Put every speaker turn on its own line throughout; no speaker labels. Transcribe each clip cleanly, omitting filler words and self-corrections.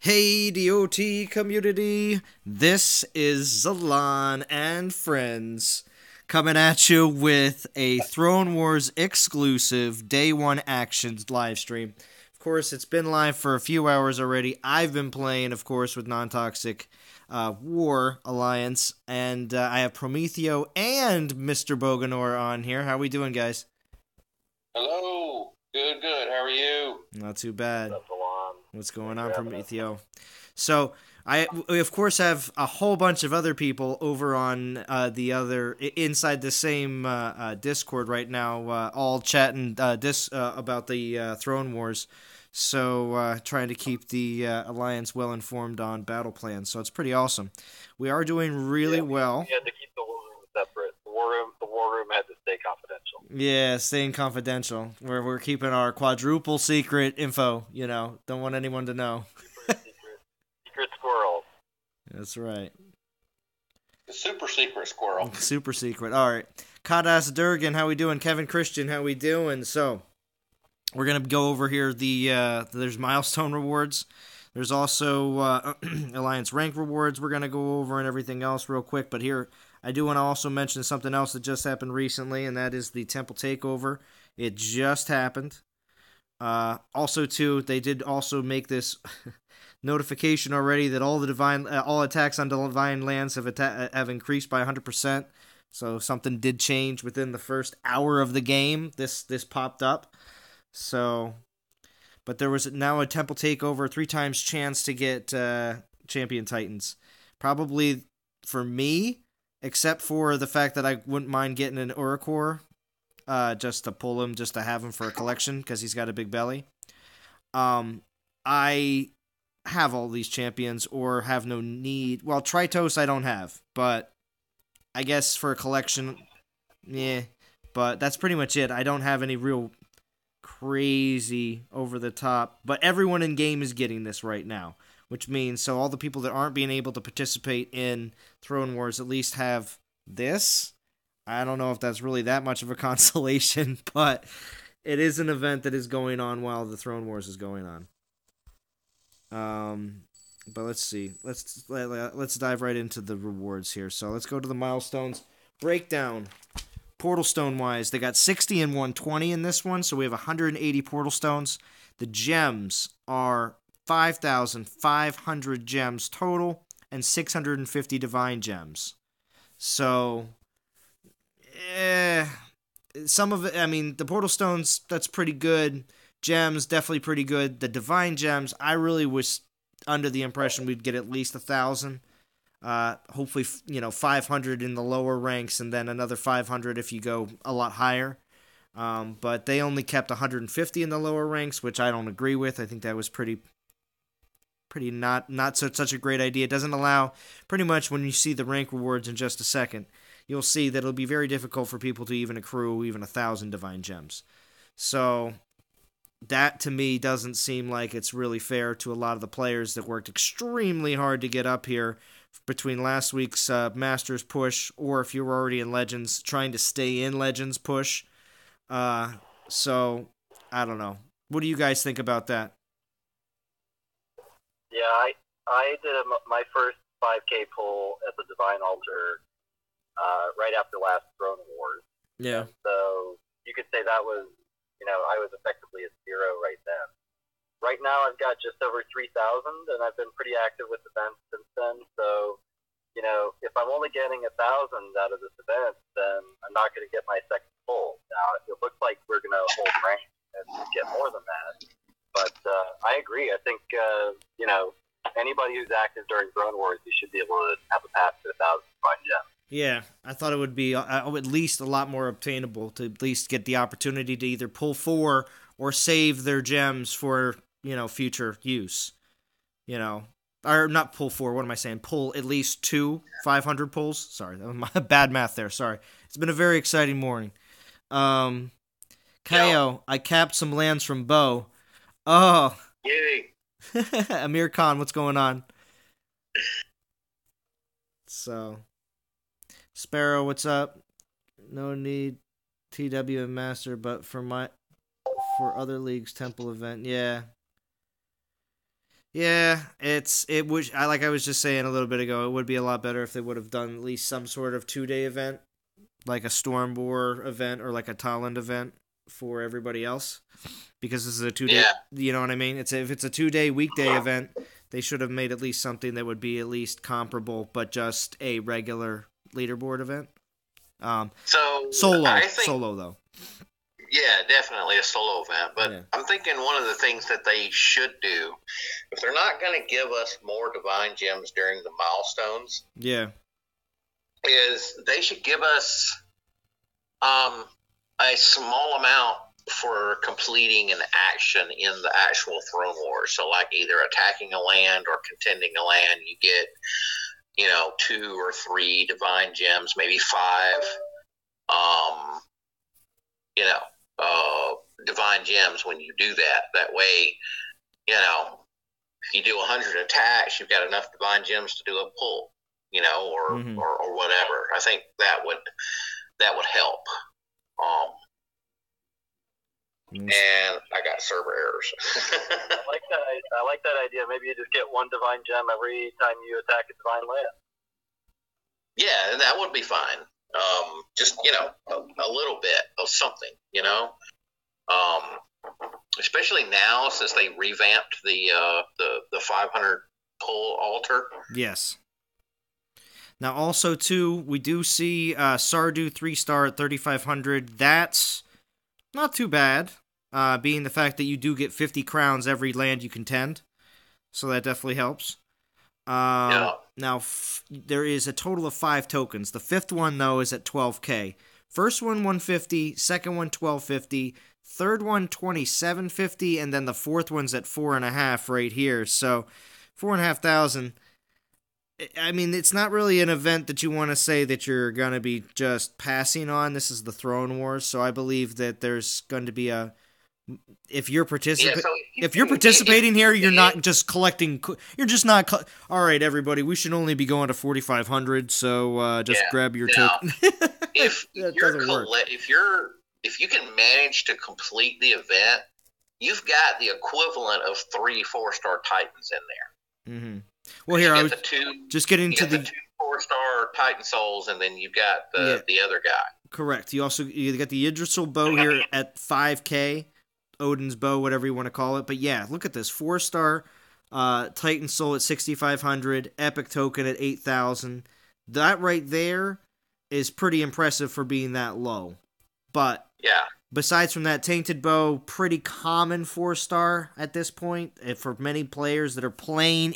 Hey, DOT community, this is Zalan and friends coming at you with a Throne Wars exclusive Day 1 Actions live stream. Of course, it's been live for a few hours already. I've been playing, of course, with Non-Toxic War Alliance, and I have Prometheo and Mr. Boganor on here. How we doing, guys?
Hello. Good, good. How are you?
Not too bad.
What's up, Alon?
What's going
Thanks for
on,
having us.
Prometheo? So we of course have a whole bunch of other people over on the other inside the same Discord right now, all chatting about the Throne Wars. So trying to keep the Alliance well informed on battle plans. So it's pretty awesome. We are doing really
Yeah, we
well.
had to keep the war room separate. The war room had to stay confidential.
Yeah, staying confidential. We're keeping our quadruple secret info. Don't want anyone to know.
Super secret squirrel.
That's right.
The super secret squirrel.
Super secret. All right. Kadas Durgan, how we doing? Kevin Christian, how we doing? So, we're going to go over here there's milestone rewards. There's also Alliance rank rewards we're going to go over and everything else real quick. But here, I do want to also mention something else that just happened recently, and that is the Temple Takeover. It just happened. Also, too, they did also make this notification already that all attacks on divine lands have increased by 100%. So something did change within the first hour of the game. This popped up. So, but there was now a temple takeover, 3 times chance to get champion titans. Probably for me, except for the fact that I wouldn't mind getting an Urukor, just to pull him, just to have him for a collection because he's got a big belly. I have all these champions or have no need. Well, Tritos I don't have, but I guess for a collection, yeah. But that's pretty much it. I don't have any real crazy over the top, but everyone in game is getting this right now, which means so all the people that aren't being able to participate in Throne Wars at least have this. I don't know if that's really that much of a consolation, but it is an event that is going on while the Throne Wars is going on. But let's see. Let's dive right into the rewards here. So let's go to the milestones breakdown. Portal stone wise, they got 60 and 120 in this one, so we have 180 portal stones. The gems are 5,500 gems total and 650 divine gems. So, eh, some of it. I mean, the portal stones, that's pretty good. Gems, definitely pretty good. The divine gems, I really was under the impression we'd get at least 1,000. Hopefully, 500 in the lower ranks, and then another 500 if you go a lot higher. But they only kept 150 in the lower ranks, which I don't agree with. I think that was pretty not such a great idea. It doesn't allow, pretty much when you see the rank rewards in just a second, you'll see that it'll be very difficult for people to even accrue even 1,000 divine gems. So that to me doesn't seem like it's really fair to a lot of the players that worked extremely hard to get up here between last week's Masters push, or if you were already in Legends, trying to stay in Legends push. So I don't know. What do you guys think about that?
Yeah, I did my first 5K pull at the Divine Altar right after last Throne Wars.
Yeah.
So you could say that was, I was effectively a zero right then. Right now, I've got just over 3,000, and I've been pretty active with events since then. So, if I'm only getting 1,000 out of this event, then I'm not going to get my second pull. Now, it looks like we're going to hold rank and get more than that. But I agree. I think, anybody who's active during Throne Wars, you should be able to have a path to 1,000 fine gems.
Yeah, I thought it would be at least a lot more obtainable to at least get the opportunity to either pull 4 or save their gems for, future use. Or not pull 4, what am I saying? Pull at least 2 500 pulls. Sorry, that was my bad math there. Sorry. It's been a very exciting morning. Um, Kaio, I capped some lands from Bo. Oh,
Yay!
Amir Khan, what's going on? So, Sparrow, what's up? No need TW and Master, but for other leagues, Temple event, yeah. Yeah, it would. Like I was just saying a little bit ago, it would be a lot better if they would have done at least some sort of 2 day event, like a Stormbore event or like a Tolland event for everybody else. Because this is a 2 day,
Yeah.
you know what I mean? If it's a 2 day weekday event, they should have made at least something that would be at least comparable, but just a regular leaderboard event.
So
Solo,
I think,
solo though.
yeah, definitely a solo event. But
Yeah.
I'm thinking one of the things that they should do, if they're not going to give us more divine gems during the milestones,
Yeah.
is they should give us a small amount for completing an action in the actual throne war. So, like either attacking a land or contending a land, you get, 2 or 3 divine gems, maybe 5. You know, divine gems when you do that. That way, if you do 100 attacks, you've got enough divine gems to do a pull, or whatever. I think that would help. And I got server errors.
I like that idea. Maybe you just get 1 divine gem every time you attack a divine land.
Yeah, that would be fine. Just a little bit of something, especially now since they revamped the 500 pull altar.
Yes. Now, also too, we do see Sardu 3-star at 3,500. That's not too bad, being the fact that you do get 50 crowns every land you contend, so that definitely helps.
Yeah.
Now, there is a total of 5 tokens. The 5th one, though, is at 12k. First one, 150. Second one, 1250. Third one, 2750. And then the 4th one's at 4.5 right here. So, 4,500. I mean, it's not really an event that you want to say that you're going to be just passing on. This is the Throne Wars, so I believe that there's going to be a... If you're participating here, you're not just collecting. You're just not. All right, everybody. We should only be going to 4,500. So just grab your token.
If you can manage to complete the event, you've got the equivalent of 3 4-star Titans in there.
Mm-hmm. Well, here I was just getting to the
2 4-star Titan souls, and then you've got the other guy.
Correct. You got the Yggdrasil bow here at 5k. Odin's bow, whatever you want to call it. But yeah, look at this. 4-star Titan Soul at 6,500. Epic Token at 8,000. That right there is pretty impressive for being that low. But
yeah,
besides from that, Tainted Bow, pretty common 4-star at this point. For many players that are playing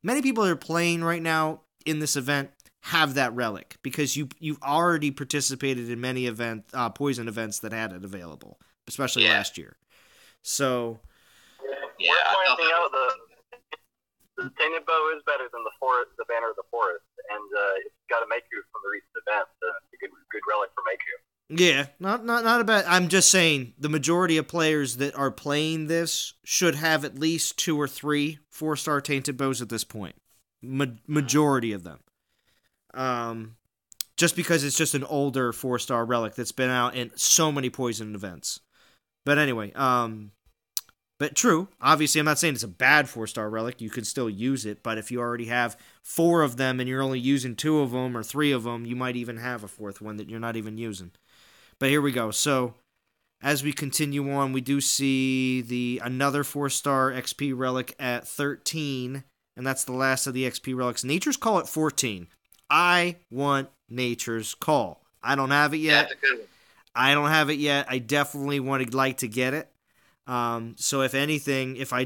many people that are playing right now in this event have that relic. Because you've already participated in many poison events that had it available. Especially last year. So,
we're pointing out the Tainted Bow is better than the Banner of the Forest, and it's got a Maku from the recent event. It's a good relic for Maku.
Yeah, not a bad. I'm just saying the majority of players that are playing this should have at least 2 or 3 4-star Tainted Bows at this point. Majority of them. Just because it's just an older 4-star relic that's been out in so many poison events. But anyway, but true. Obviously, I'm not saying it's a bad 4-star relic. You can still use it. But if you already have 4 of them and you're only using 2 of them or 3 of them, you might even have a 4th one that you're not even using. But here we go. So, as we continue on, we do see another 4-star XP relic at 13. And that's the last of the XP relics. Nature's Call at 14. I want Nature's Call. I don't have it yet.
That's a good one.
I don't have it yet. I definitely would like to get it. So if anything, if I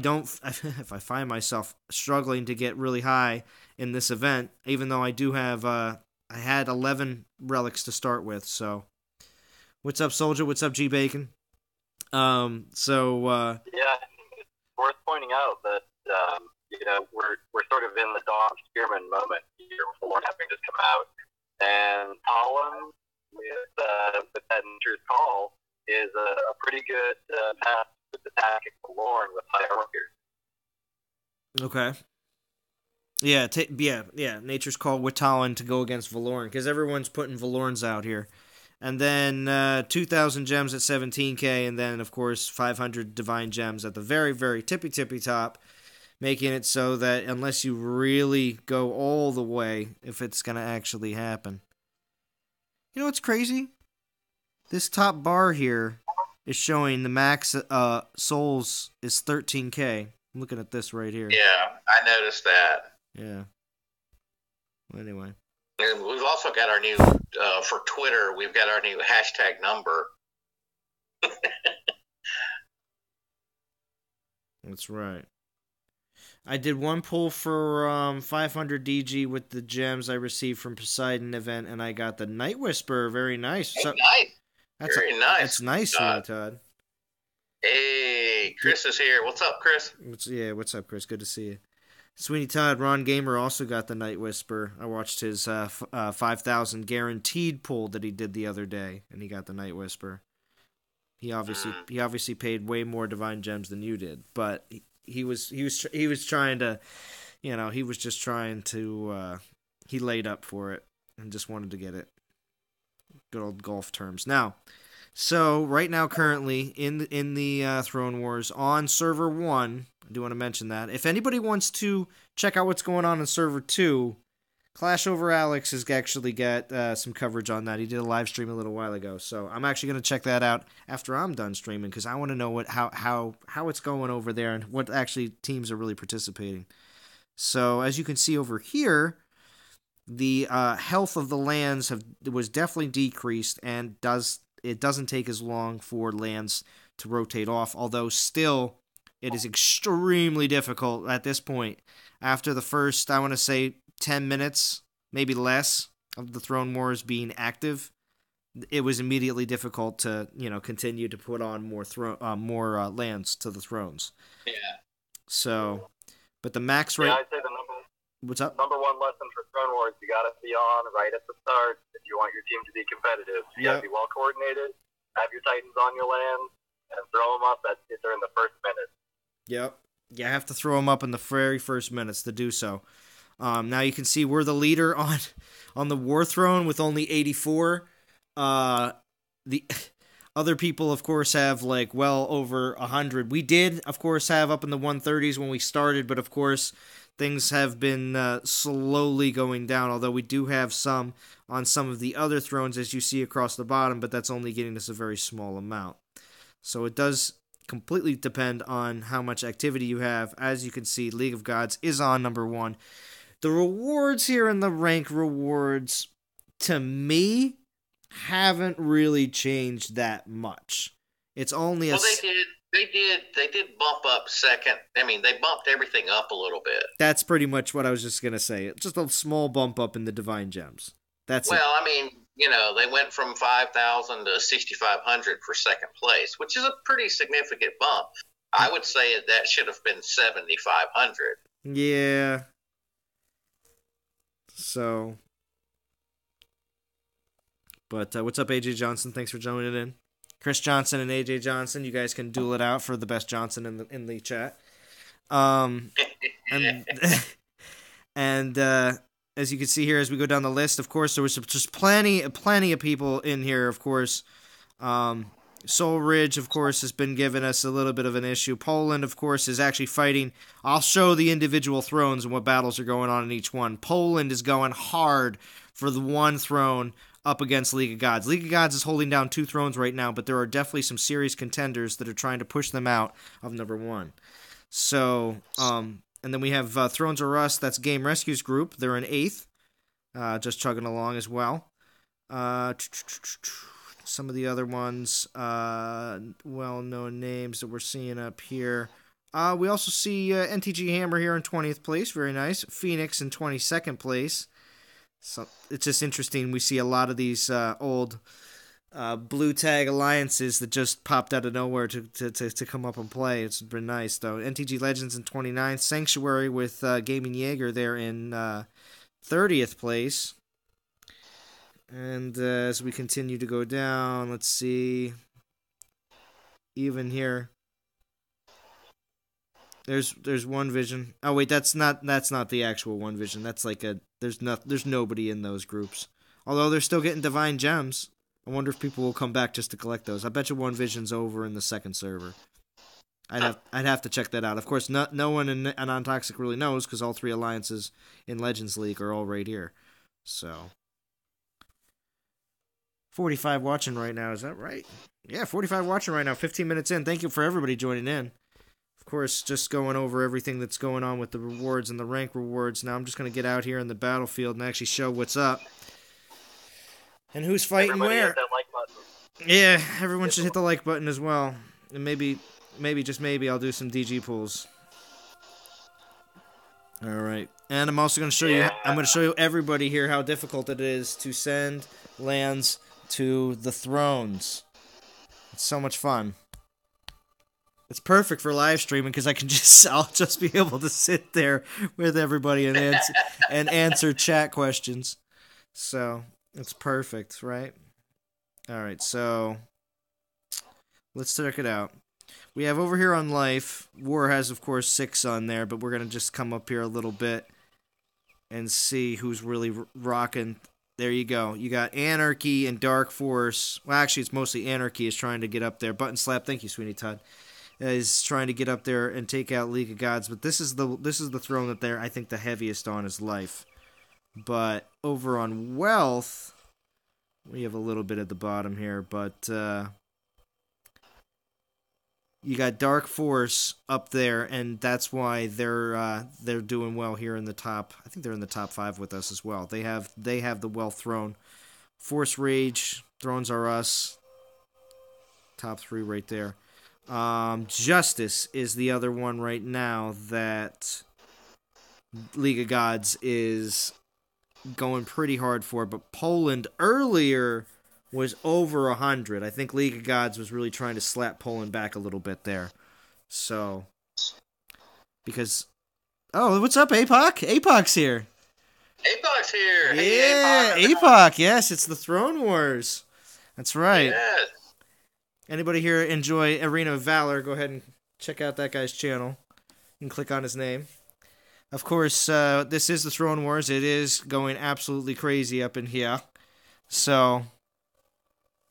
find myself struggling to get really high in this event, even though I do have, I had 11 relics to start with. So, what's up, Soldier? What's up, G Bacon?
Yeah, it's worth pointing out that we're sort of in the Dawn Spearman moment here with Lord having just come out, and Colin with that Nature's Call is a pretty good path with attacking the Lorn with high armor pierce.
Okay. Yeah. Nature's Call with Talon to go against Valoran, because everyone's putting Valorns out here. And then 2,000 gems at 17k, and then, of course, 500 divine gems at the very, very tippy top. making it so that unless you really go all the way, if it's going to actually happen. You know what's crazy? This top bar here is showing the max souls is 13k. I'm looking at this right here.
Yeah, I noticed that.
Yeah. Well, anyway.
And we've also got our new, for Twitter, we've got our new hashtag number.
That's right. I did one pull for 500 DG with the gems I received from Poseidon event, and I got the Night Whisper. Very nice.
Hey, nice. Very nice.
That's nice, Sweeney Todd.
Hey, Chris is here. What's up, Chris?
What's up, Chris? Good to see you. Sweeney Todd, Ron Gamer also got the Night Whisper. I watched his 5,000 guaranteed pull that he did the other day, and he got the Night Whisper. He obviously paid way more divine gems than you did, but he was trying to, he was just trying to, he laid up for it and just wanted to get it. Good old golf terms. Now, so right now, currently in the Throne Wars on server 1, I do want to mention that if anybody wants to check out what's going on in server 2, Clash Over Alex has actually got some coverage on that. He did a live stream a little while ago, so I'm actually going to check that out after I'm done streaming because I want to know how it's going over there and what actually teams are really participating. So as you can see over here, the health of the lands was definitely decreased, and it doesn't take as long for lands to rotate off, although still it is extremely difficult at this point. After the first, I want to say, 10 minutes, maybe less, of the Throne Wars being active, it was immediately difficult to, continue to put on more lands to the thrones.
Yeah.
So, but the max rate...
Yeah, I'd say
What's up?
Number one lesson for Throne Wars, you got to be on right at the start if you want your team to be competitive. You got to be well coordinated, have your Titans on your land, and throw them up during the first minute.
Yep. You have to throw them up in the very first minutes to do so. Now you can see we're the leader on the War Throne with only 84. The other people, of course, have well over 100. We did, of course, have up in the 130s when we started, but of course things have been slowly going down, although we do have some on some of the other thrones, as you see across the bottom, but that's only getting us a very small amount. So it does completely depend on how much activity you have. As you can see, League of Gods is on number 1. The rewards here and the rank rewards, to me, haven't really changed that much. It's only
Well, they did bump up second. I mean, they bumped everything up a little bit.
That's pretty much what I was just going to say. Just a small bump up in the Divine Gems. That's it.
I mean, they went from 5,000 to 6,500 for second place, which is a pretty significant bump. I would say that should have been 7,500.
Yeah. So, but what's up, AJ Johnson? Thanks for joining in. Chris Johnson and AJ Johnson, you guys can duel it out for the best Johnson in the chat. And as you can see here, as we go down the list, of course, there was just plenty of people in here. Of course, Soul Ridge, of course, has been giving us a little bit of an issue. Poland, of course, is actually fighting. I'll show the individual thrones and what battles are going on in each one. Poland is going hard for the one throne up against League of Gods. League of Gods is holding down 2 thrones right now, but there are definitely some serious contenders that are trying to push them out of number 1. So, and then we have Thrones of Rust, that's Game Rescues Group. They're in 8th, just chugging along as well. Some of the other ones, well-known names that we're seeing up here. We also see NTG Hammer here in 20th place. Very nice. Phoenix in 22nd place. So it's just interesting. We see a lot of these old blue tag alliances that just popped out of nowhere to come up and play. It's been nice, though. NTG Legends in 29th. Sanctuary with Gaming Jaeger there in 30th place. And as we continue to go down, let's see. Even here, there's One Vision. Oh wait, that's not the actual One Vision. That's there's nobody in those groups. Although they're still getting divine gems. I wonder if people will come back just to collect those. I bet you One Vision's over in the second server. I'd have to check that out. Of course, no one in Non-Toxic really knows because all 3 alliances in Legends League are all right here. So 45 watching right now, is that right? Yeah, 45 watching right now, 15 minutes in. Thank you for everybody joining in. Of course, just going over everything that's going on with the rewards and the rank rewards. Now I'm just going to get out here in the battlefield and actually show what's up. And who's fighting
Everybody
where.
hit that like button.
Yeah, everyone should hit the like button as well. And maybe, just maybe, I'll do some DG pulls. Alright. And I'm also going to show you, I'm going to show you everybody here how difficult it is to send lands to the thrones. It's so much fun. It's perfect for live streaming because I'll just be able to sit there with everybody and answer chat questions. So, it's perfect, right? Alright, so let's check it out. We have over here on Life, War has, of course, 6 on there, but we're going to just come up here a little bit and see who's really rocking. There you go. You got Anarchy and Dark Force. Well, actually, it's mostly Anarchy is trying to get up there. Button Slap, thank you, Sweeney Todd, is trying to get up there and take out League of Gods. But this is the throne that they're, I think, the heaviest on is Life. But over on Wealth, we have a little bit at the bottom here, but you got Dark Force up there, and that's why they're doing well here in the top. I think they're in the top 5 with us as well. They have the Wealth throne. Force Rage, Thrones Are Us. Top 3 right there. Justice is the other one right now that League of Gods is going pretty hard for, but Poland earlier was over 100. I think League of Gods was really trying to slap Poland back a little bit there. So, because, oh, what's up, APOC? APOC's here.
APOC's here.
Yeah,
hey,
APOC, yes, it's the Throne Wars. That's right.
Yes.
Anybody here enjoy Arena of Valor, go ahead and check out that guy's channel and click on his name. Of course, this is the Throne Wars. It is going absolutely crazy up in here. So,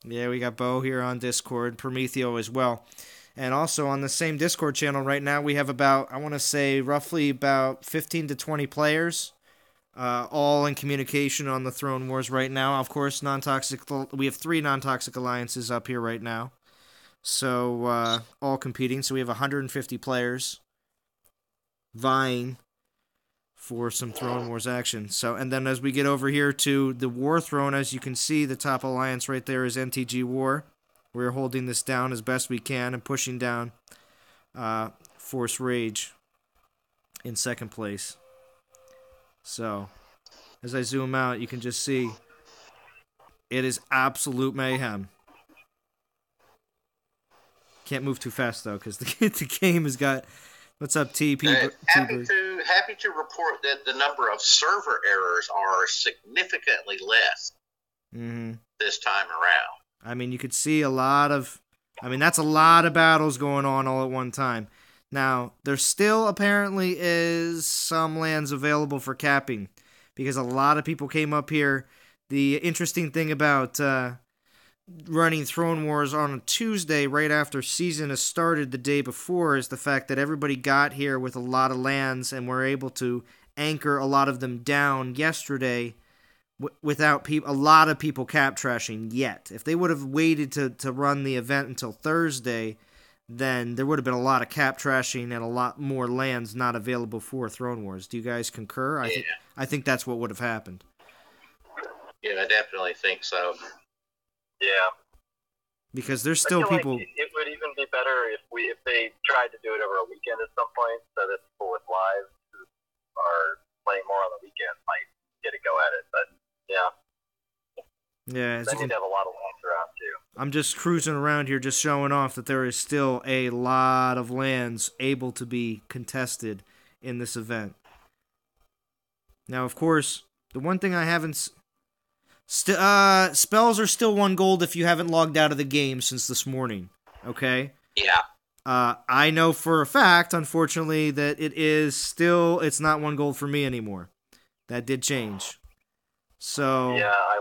yeah, we got Bo here on Discord, Prometheo as well. And also on the same Discord channel right now, we have about, I want to say, roughly about 15 to 20 players, all in communication on the Throne Wars right now. Of course, non-toxic. We have 3 non-toxic alliances up here right now. So, all competing. So we have 150 players vying for some Throne Wars action. So, and then as we get over here to the War Throne, as you can see, the top alliance right there is NTG War. We're holding this down as best we can and pushing down Force Rage in second place. So, as I zoom out, you can just see it is absolute mayhem. Can't move too fast, though, because the game has got... What's up, TP?
Happy to report that the number of server errors are significantly less this time around.
I mean, you could see a lot of... I mean, that's a lot of battles going on all at one time. Now, there still apparently is some lands available for capping, because a lot of people came up here. The interesting thing about running Throne Wars on a Tuesday right after season has started the day before is the fact that everybody got here with a lot of lands and were able to anchor a lot of them down yesterday without a lot of people cap trashing yet. If they would have waited to run the event until Thursday, then there would have been a lot of cap trashing and a lot more lands not available for Throne Wars. Do you guys concur?
Yeah.
I think that's what would have happened.
Yeah, I definitely think so.
Yeah.
Because there's still people...
Like it would even be better if they tried to do it over a weekend at some point, so that people with lives who are playing more on the weekend might get a go at it. But yeah.
Yeah,
they need to have a lot of lands around too.
I'm just cruising around here, just showing off that there is still a lot of lands able to be contested in this event. Now, of course, the one thing I haven't... spells are still 1 gold if you haven't logged out of the game since this morning. Okay?
Yeah.
I know for a fact, unfortunately, that it's not 1 gold for me anymore. That did change. So...
Yeah, I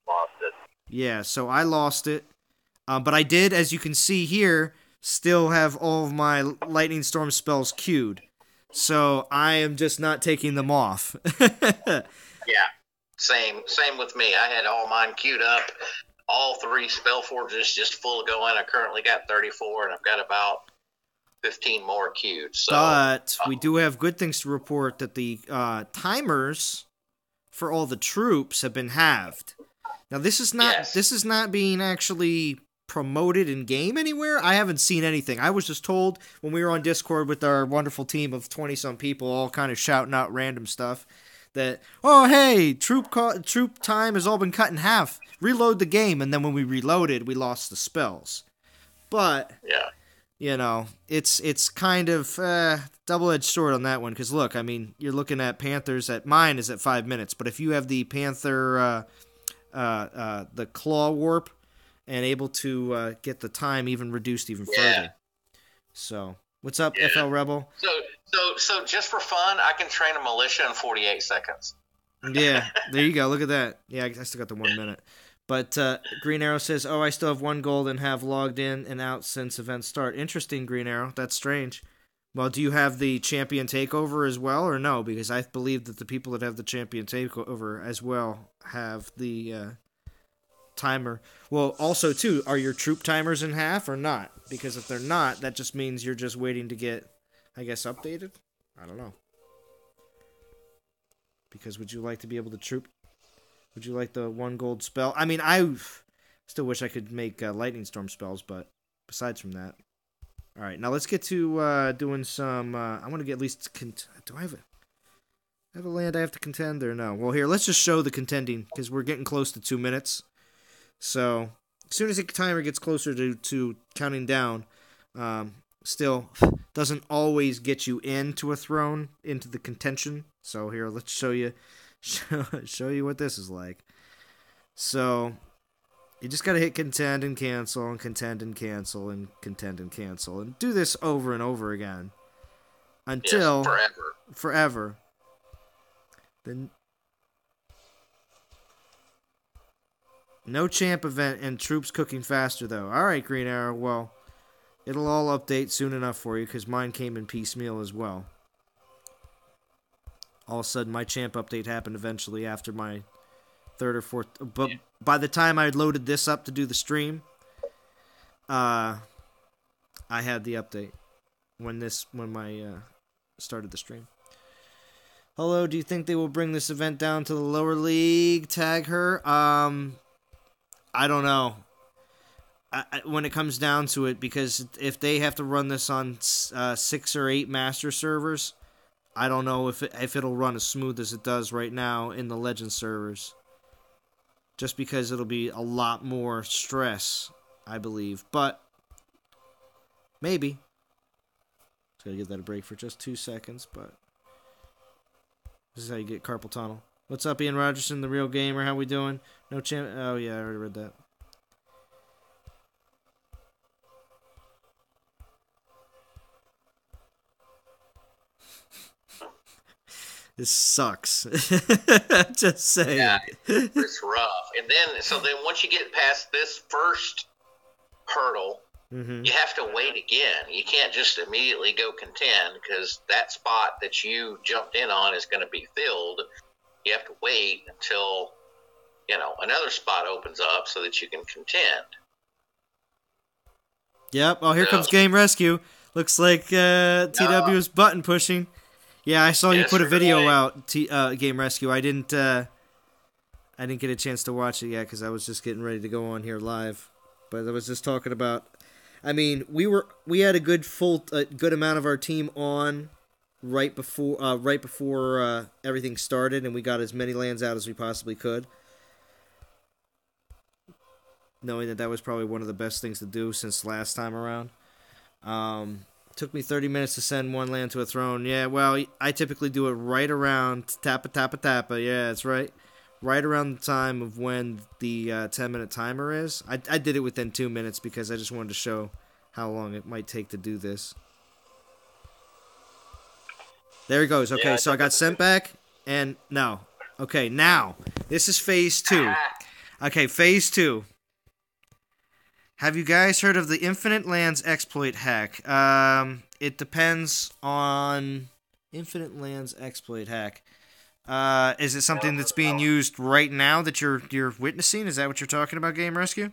lost it.
Yeah, so I lost it. But I did, as you can see here, still have all of my lightning storm spells queued. So I am just not taking them off.
Yeah, same with me. I had all mine queued up. All 3 spell forges just full going. I currently got 34, and I've got about 15 more queued. So,
but we do have good things to report that the timers for all the troops have been halved. Now this is not being actually promoted in game anywhere. I haven't seen anything. I was just told when we were on Discord with our wonderful team of 20-some people, all kind of shouting out random stuff, that, oh hey, troop time has all been cut in half. Reload the game, and then when we reloaded, we lost the spells. But
yeah.
You know, it's kind of double-edged sword on that one, because look, I mean, you're looking at Panthers mine is at 5 minutes, but if you have the Panther, the Claw Warp, and able to get the time even reduced even further. So, what's up, FL Rebel?
So just for fun, I can train a militia in 48 seconds.
Yeah, there you go. Look at that. Yeah, I still got the 1 minute. But Green Arrow says, oh, I still have 1 gold and have logged in and out since events start. Interesting, Green Arrow. That's strange. Well, do you have the champion takeover as well, or no? Because I believe that the people that have the champion takeover as well have the timer. Well, also, too, are your troop timers in half or not? Because if they're not, that just means you're just waiting to get, I guess, updated? I don't know. Because would you like to be able to troop? Would you like the 1 gold spell? I mean, I still wish I could make lightning storm spells, but besides from that. All right, now let's get to doing some... I want to get at least... Do I have a land I have to contend or no? Well, here, let's just show the contending, because we're getting close to 2 minutes. So, as soon as the timer gets closer to counting down, still doesn't always get you into a throne, into the contention. So here, let's show you what this is like. So, you just gotta hit contend and cancel, and contend and cancel, and contend and cancel, and do this over and over again. Until...
Yes,
forever. Then... No champ event and troops cooking faster, though. Alright, Green Arrow, well, it'll all update soon enough for you, because mine came in piecemeal as well. All of a sudden, my champ update happened eventually after my 3rd or 4th... But by the time I loaded this up to do the stream, I had the update when my started the stream. Hello, do you think they will bring this event down to the lower league? Tag her? I don't know. When it comes down to it, because if they have to run this on 6 or 8 master servers, I don't know if it'll run as smooth as it does right now in the Legend servers. Just because it'll be a lot more stress, I believe. But, maybe. Just gotta give that a break for just 2 seconds, but... This is how you get carpal tunnel. What's up, Ian Rogerson, the real gamer? How we doing? No champ... Oh, yeah, I already read that. This sucks. Just saying.
Yeah, it's rough. And then once you get past this first hurdle, you have to wait again. You can't just immediately go contend, because that spot that you jumped in on is going to be filled. You have to wait until, another spot opens up so that you can contend.
Yep. Oh, here comes Game Rescue. Looks like TW is button pushing. Yeah, I saw you put a video out, Game Rescue. I didn't get a chance to watch it yet because I was just getting ready to go on here live. But I was just talking about. I mean, we had a good amount of our team on right before everything started, and we got as many lands out as we possibly could, knowing that was probably one of the best things to do since last time around. Took me 30 minutes to send 1 land to a throne. Yeah, well, I typically do it right around tappa. Yeah, that's right. Right around the time of when the 10-minute timer is. I did it within 2 minutes because I just wanted to show how long it might take to do this. There he goes. Okay, yeah, so I got sent back, and no. Okay, now, this is phase 2. Okay, phase 2. Have you guys heard of the Infinite Lands exploit hack? It depends on Infinite Lands exploit hack. Is it something that's being used right now that you're witnessing? Is that what you're talking about, Game Rescue?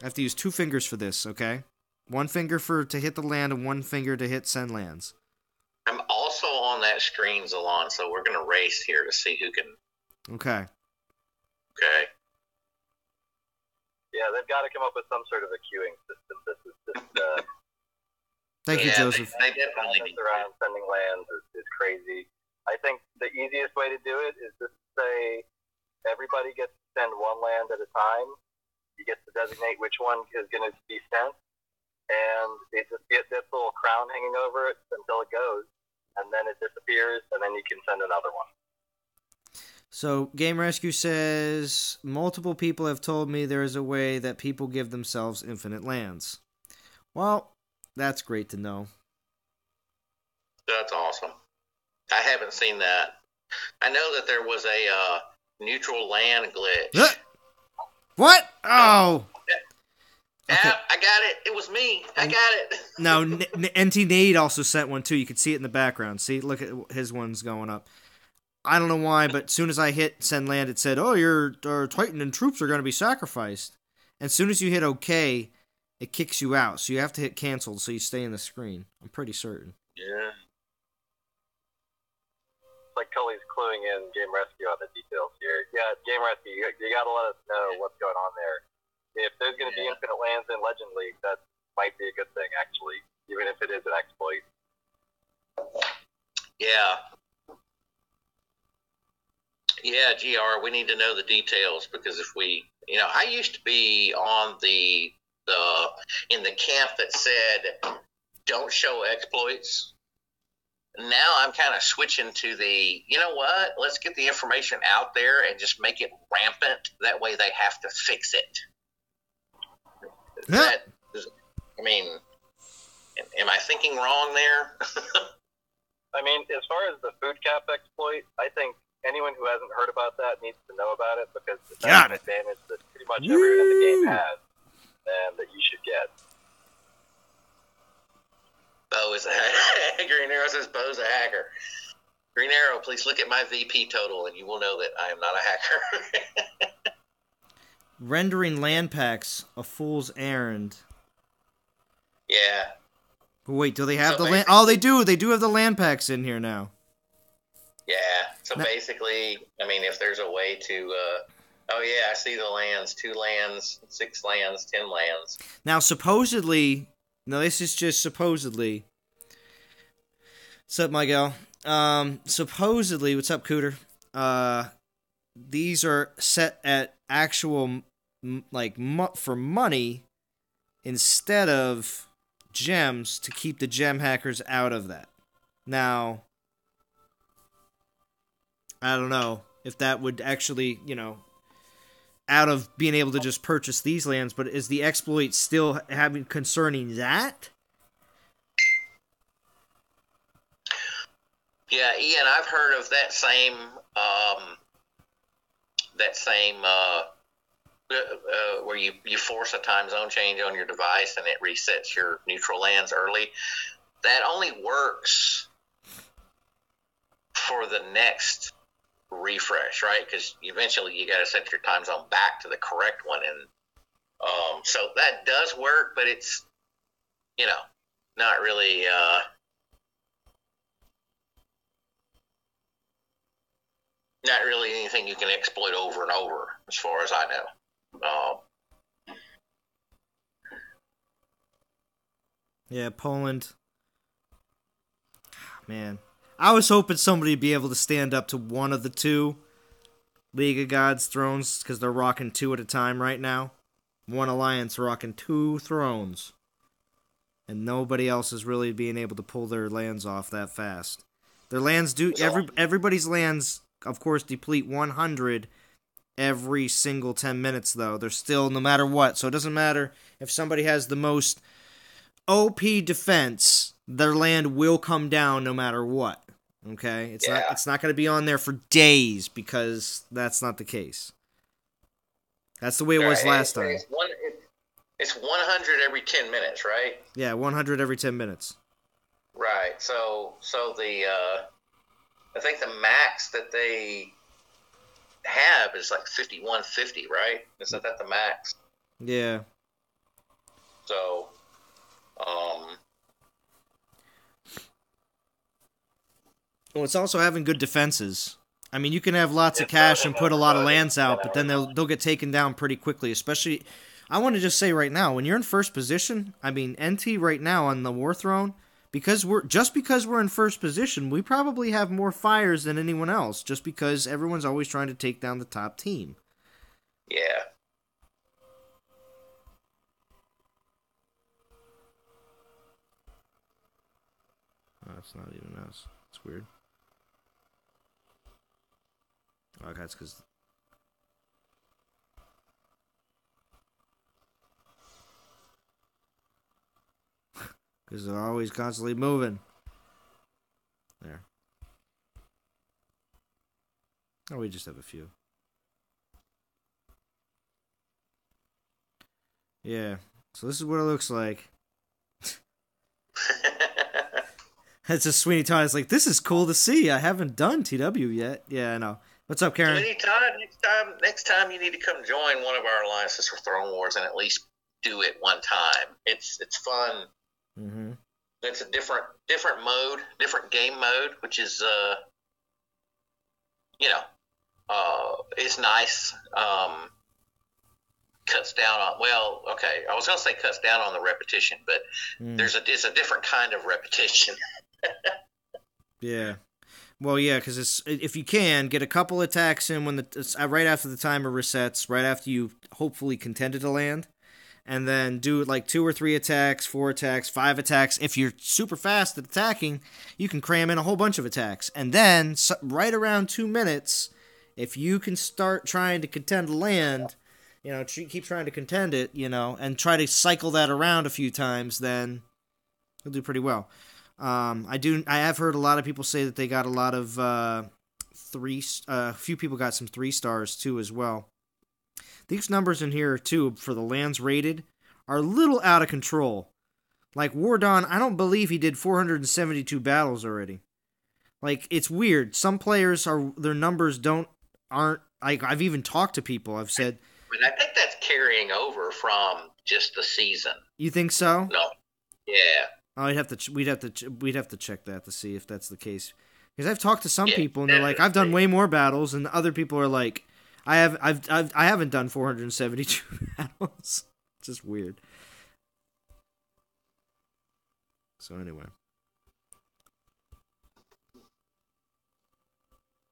I have to use 2 fingers for this, okay? 1 finger to hit the land and 1 finger to hit send lands.
I'm also on that screen, Zalon, so we're going to race here to see who can...
Okay.
Okay.
Yeah, they've got to come up with some sort of a queuing system. This is just...
Thank you, Joseph.
They definitely need
around sending lands is crazy. I think the easiest way to do it is just say everybody gets to send 1 land at a time. You get to designate which one is going to be sent, and it just gets this little crown hanging over it until it goes, and then it disappears, and then you can send another one.
So, Game Rescue says, multiple people have told me there is a way that people give themselves infinite lands. Well, that's great to know.
That's awesome. I haven't seen that. I know that there was a neutral land glitch.
What? Oh!
Okay. I got it. It was me. I got it.
No, NT Nade also sent one too. You can see it in the background. See, look at his one's going up. I don't know why, but as soon as I hit send land, it said, "Oh, your Titan and troops are going to be sacrificed." And as soon as you hit OK, it kicks you out. So you have to hit cancel so you stay in the screen. I'm pretty certain.
Yeah.
It's like Cully's cluing in Game Rescue on the details here. Yeah, Game Rescue, you got to let us know what's going on there. If there's going to be infinite lands in Legend League, that might be a good thing, actually, even if it is an exploit.
Yeah. Yeah, GR, we need to know the details, because if we, I used to be on in the camp that said, don't show exploits. Now I'm kind of switching to the, you know what, let's get the information out there and just make it rampant. That way they have to fix it.
Yeah.
Am I thinking wrong there?
I mean, as far as the food cap exploit, I think anyone who hasn't heard about that needs to know about it, because it's an advantage that pretty much everyone in the game has and that you should get.
Bo is a hacker. Green Arrow says Bo's a hacker. Green Arrow, please look at my VP total and you will know that I am not a hacker.
Rendering land packs a fool's errand.
Yeah.
Wait, do they have the land? Oh, they do. They do have the land packs in here now.
Yeah. So basically, if there's a way to, I see the lands, 2 lands, 6 lands, 10 lands.
Now, supposedly, this is just supposedly. What's up, Miguel? Supposedly, what's up, Cooter? These are set at actual, for money instead of gems to keep the gem hackers out of that. Now, I don't know if that would actually, out of being able to just purchase these lands, but is the exploit still having concerning that?
Yeah, Ian, I've heard of that same where you force a time zone change on your device and it resets your neutral lands early. That only works for the next refresh, right? Because eventually you got to set your time zone back to the correct one, and so that does work, but it's not really anything you can exploit over and over, as far as I know.
Yeah, Poland. Man, I was hoping somebody would be able to stand up to one of the 2 League of Gods thrones, because they're rocking 2 at a time right now. One alliance rocking 2 thrones. And nobody else is really being able to pull their lands off that fast. Their lands do... Everybody's lands, of course, deplete 100 every single 10 minutes, though. They're still, no matter what. So it doesn't matter if somebody has the most OP defense, their land will come down no matter what. Okay? It's not going to be on there for days, because that's not the case. That's the way it was last time.
It's 100 every 10 minutes, right?
Yeah, 100 every 10 minutes.
Right. So the I think the max that they have is like 5150, right? Isn't that the max?
Yeah.
So,
Well, it's also having good defenses. I mean, you can have lots of
It's
cash and
him
put a lot of
overloading,
lands out, but then they'll get taken down pretty quickly. Especially, I want to just say right now, when you're in first position, I mean, NT right now on the War Throne, because we're in first position, we probably have more fires than anyone else. Just because everyone's always trying to take down the top team.
yeah.
Oh, that's not even us. It's weird. Oh, that's because. Because they're always constantly moving. There. Oh, we just have a few. Yeah. So this is what it looks like. It's just Sweeney Todd. It's like, this is cool to see. I haven't done TW yet. Yeah, I know. What's up, Karen?
Next time you need to come join one of our alliances for Throne Wars and at least do it one time. It's fun.
Mm-hmm.
It's a different mode, different game mode, which is it's nice. Cuts down on, well, okay, I was gonna say cuts down on the repetition, but it's a different kind of repetition.
Yeah. Well, yeah, because if you can get a couple attacks in when right after the timer resets, right after you hopefully contended a land, and then do like 2 or 3 attacks, 4 attacks, 5 attacks. If you're super fast at attacking, you can cram in a whole bunch of attacks, and then right around 2 minutes, if you can start trying to contend a land, keep trying to contend it, and try to cycle that around a few times, then you'll do pretty well. I have heard a lot of people say that they got a lot of a few people got some 3 stars too as well. These numbers in here too for the lands rated are a little out of control. Like Wardon, I don't believe he did 472 battles already. Like, it's weird. Some players their numbers aren't like, I've even talked to people. I've said,
I mean, I think that's carrying over from just the season.
You think so?
No. Yeah.
Oh, we'd have to check that to see if that's the case. Because I've talked to some people and they're like, I've done way more battles, and other people are like, I haven't done 472 battles. It's just weird. So anyway.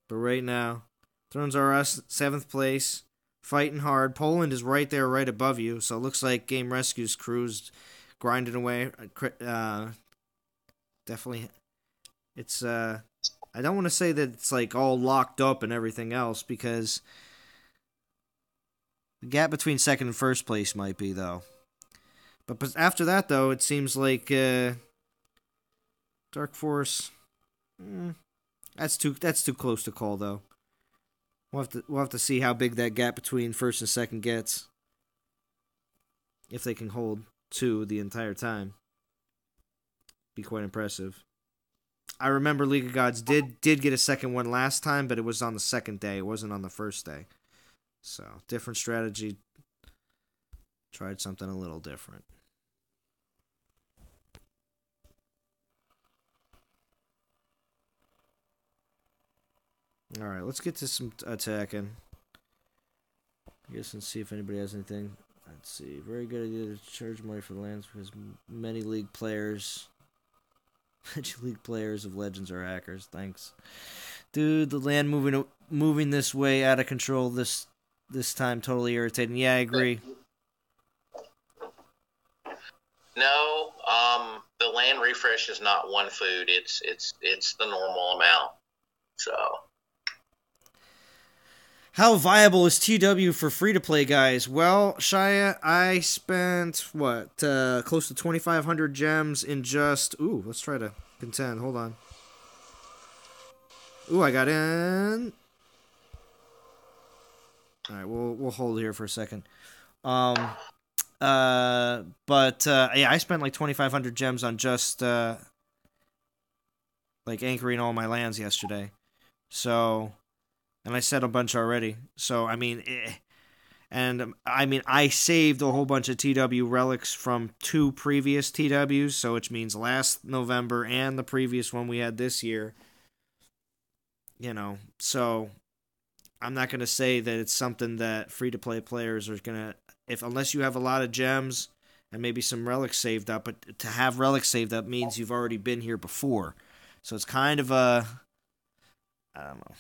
But right now, Thrones R Us 7th place, fighting hard. Poland is right there, right above you. So it looks like Game Rescue's crew's grinding away. Definitely, it's I don't want to say that it's like all locked up and everything else, because the gap between second and first place might be, though. But after that, though, it seems like Dark Force. That's too close to call, though. We'll have to see how big that gap between first and second gets. If they can hold 2 the entire time, be quite impressive. I remember League of Gods did get a second one last time, but it was on the second day. It wasn't on the first day. So, different strategy. Tried something a little different. Alright, let's get to some attacking. I guess and see if anybody has anything. Let's see. Very good idea to charge money for the lands because many league players of Legends are hackers. Thanks. Dude, the land moving this way out of control this time, totally irritating. Yeah, I agree.
No, the land refresh is not 1 food. It's the normal amount. So,
how viable is TW for free-to-play guys? Well, Shia, I spent, close to 2,500 gems in just... Ooh, let's try to contend. Hold on. Ooh, I got in. Alright, we'll hold here for a second. Yeah, I spent like 2,500 gems on just like anchoring all my lands yesterday. So, and I said a bunch already. So I mean, I saved a whole bunch of TW relics from 2 previous TWs, so which means last November and the previous one we had this year. So I'm not gonna say that it's something that free to play players are gonna, unless you have a lot of gems and maybe some relics saved up. But to have relics saved up means you've already been here before, so it's kind of I don't know.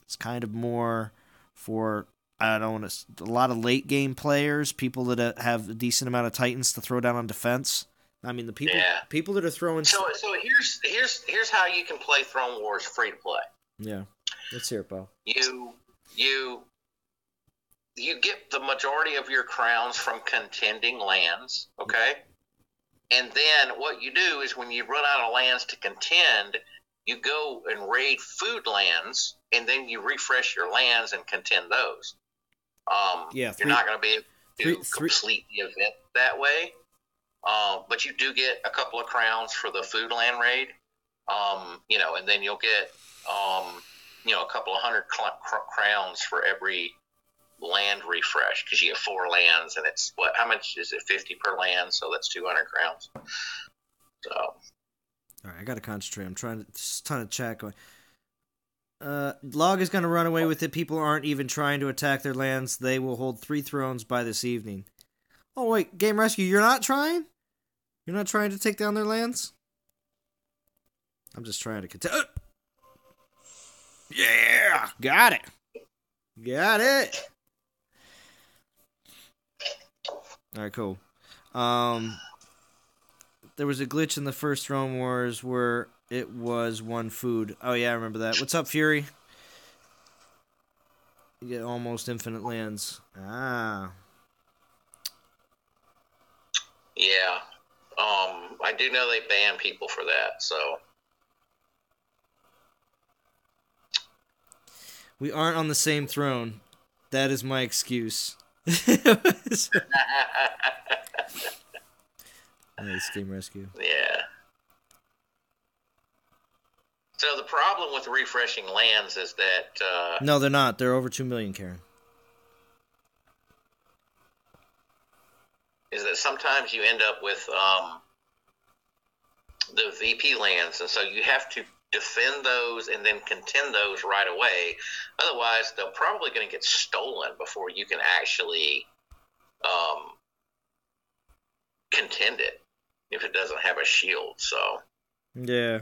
It's kind of more for, I don't want to, a lot of late game players, people that have a decent amount of Titans to throw down on defense. I mean, the people that are throwing.
So here's how you can play Throne Wars free to play.
Yeah, let's hear it, Bo.
You get the majority of your crowns from contending lands, okay? And then what you do is when you run out of lands to contend, you go and raid food lands, and then you refresh your lands and contend those. You're not going to be able to complete the event that way, but you do get a couple of crowns for the food land raid, and then you'll get, a couple of hundred crowns for every land refresh, because you have 4 lands, and it's how much is it? 50 per land, so that's 200 crowns. So.
All right, I got to concentrate. I'm trying to, just a ton of chat going. Log is going to run away with it. People aren't even trying to attack their lands. They will hold 3 thrones by this evening. Oh, wait, Game Rescue, you're not trying? You're not trying to take down their lands? I'm just trying to contend. Yeah! Got it! Got it! Alright, cool. There was a glitch in the first Throne Wars where it was 1 food. Oh, yeah, I remember that. What's up, Fury? You get almost infinite lands. Ah.
Yeah. I do know they ban people for that, so.
We aren't on the same throne. That is my excuse. Nice, Game Rescue.
Yeah. So the problem with refreshing lands is that...
No, they're not. They're over 2 million, Karen.
Is that sometimes you end up with the VP lands, and so you have to defend those and then contend those right away. Otherwise, they're probably going to get stolen before you can actually contend it if it doesn't have a shield. So
yeah.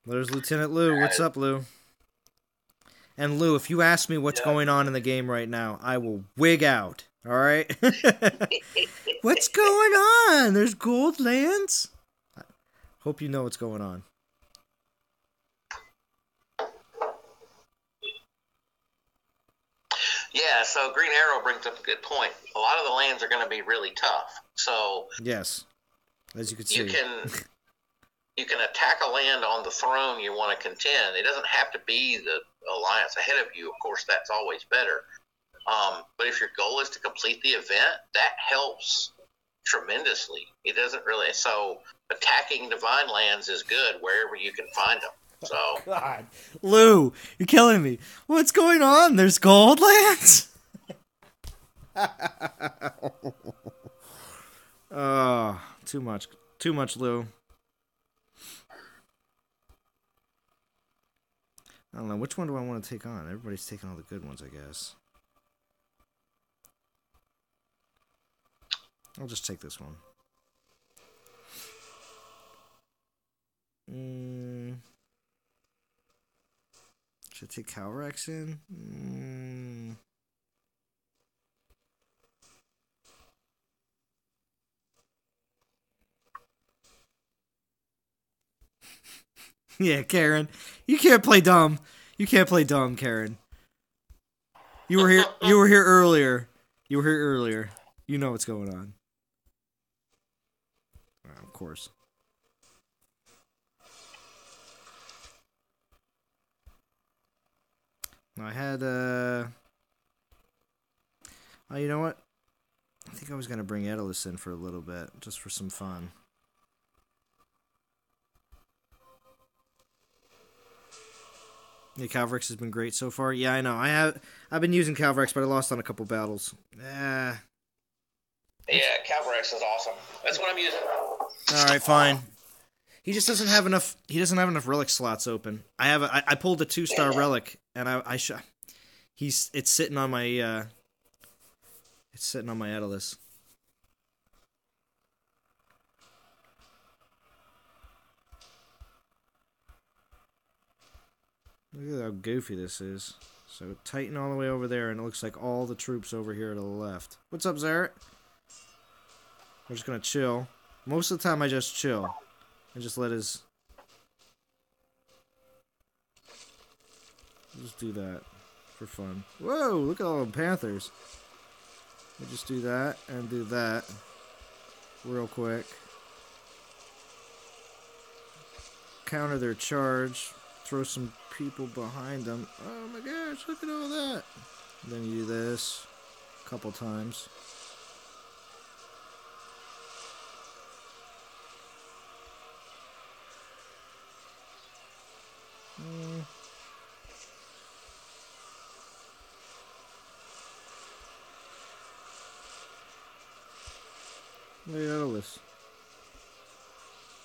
There's Lieutenant Lou. What's up, Lou? And Lou, if you ask me what's going on in the game right now, I will wig out. All right? What's going on? There's gold lands? Hope you know what's going on.
Yeah, so Green Arrow brings up a good point. A lot of the lands are going to be really tough. So
yes, as you can see,
you can attack a land on the throne you want to contend. It doesn't have to be the alliance ahead of you. Of course, that's always better. But if your goal is to complete the event, that helps tremendously. It doesn't really. So attacking divine lands is good wherever you can find them. So
God, Lou, you're killing me. What's going on? There's gold lands. Oh, too much, Lou. I don't know, which one do I want to take on? Everybody's taking all the good ones, I guess. I'll just take this one. Should I take Calrex in? Yeah, Karen. You can't play dumb. You can't play dumb, Karen. You were here earlier. You know what's going on. Of course. I had, oh, you know what? I think I was gonna bring Edalus in for a little bit, just for some fun. Yeah, Calvrex has been great so far. Yeah, I know. I've been using Calvrex, but I lost on a couple battles.
Yeah, Calvrex is awesome. That's what I'm using.
All right, fine. He just doesn't have enough. He doesn't have enough relic slots open. I pulled a 2-star relic, and it's sitting on my Edalus. Look at how goofy this is. So Titan all the way over there, and it looks like all the troops over here to the left. What's up, Zaret? We're just gonna chill. Most of the time I just chill. And just let his... Just do that. For fun. Whoa, look at all the Panthers. We'll just do that, and do that. Real quick. Counter their charge. Throw some people behind them. Oh my gosh, look at all that. Then you do this a couple times. Lay out of this.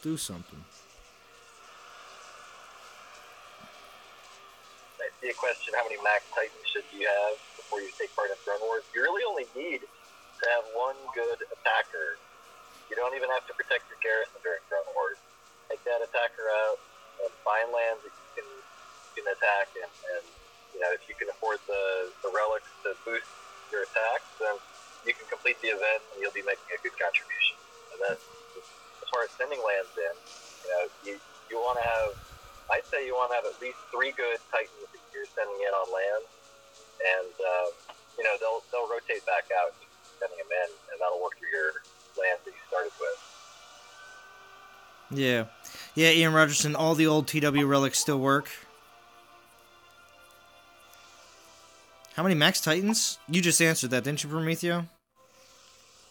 Do something.
I see a question, how many max Titans should you have before you take part in Throne Wars? You really only need to have one good attacker. You don't even have to protect your garrison during Throne Wars. Take that attacker out and find lands that you can attack, and you know, if you can afford the relics to boost your attacks, then you can complete the event and you'll be making a good contribution. And then as far as sending lands in, you know, you want to have, I'd say you want to have at least 3 good Titans that you're sending in on land, and you know, they'll rotate back out, sending them in, and that'll work through your lands that you started with.
Yeah. Yeah, Ian Rogerson, all the old TW relics still work. How many max Titans? You just answered that, didn't you, Prometheo?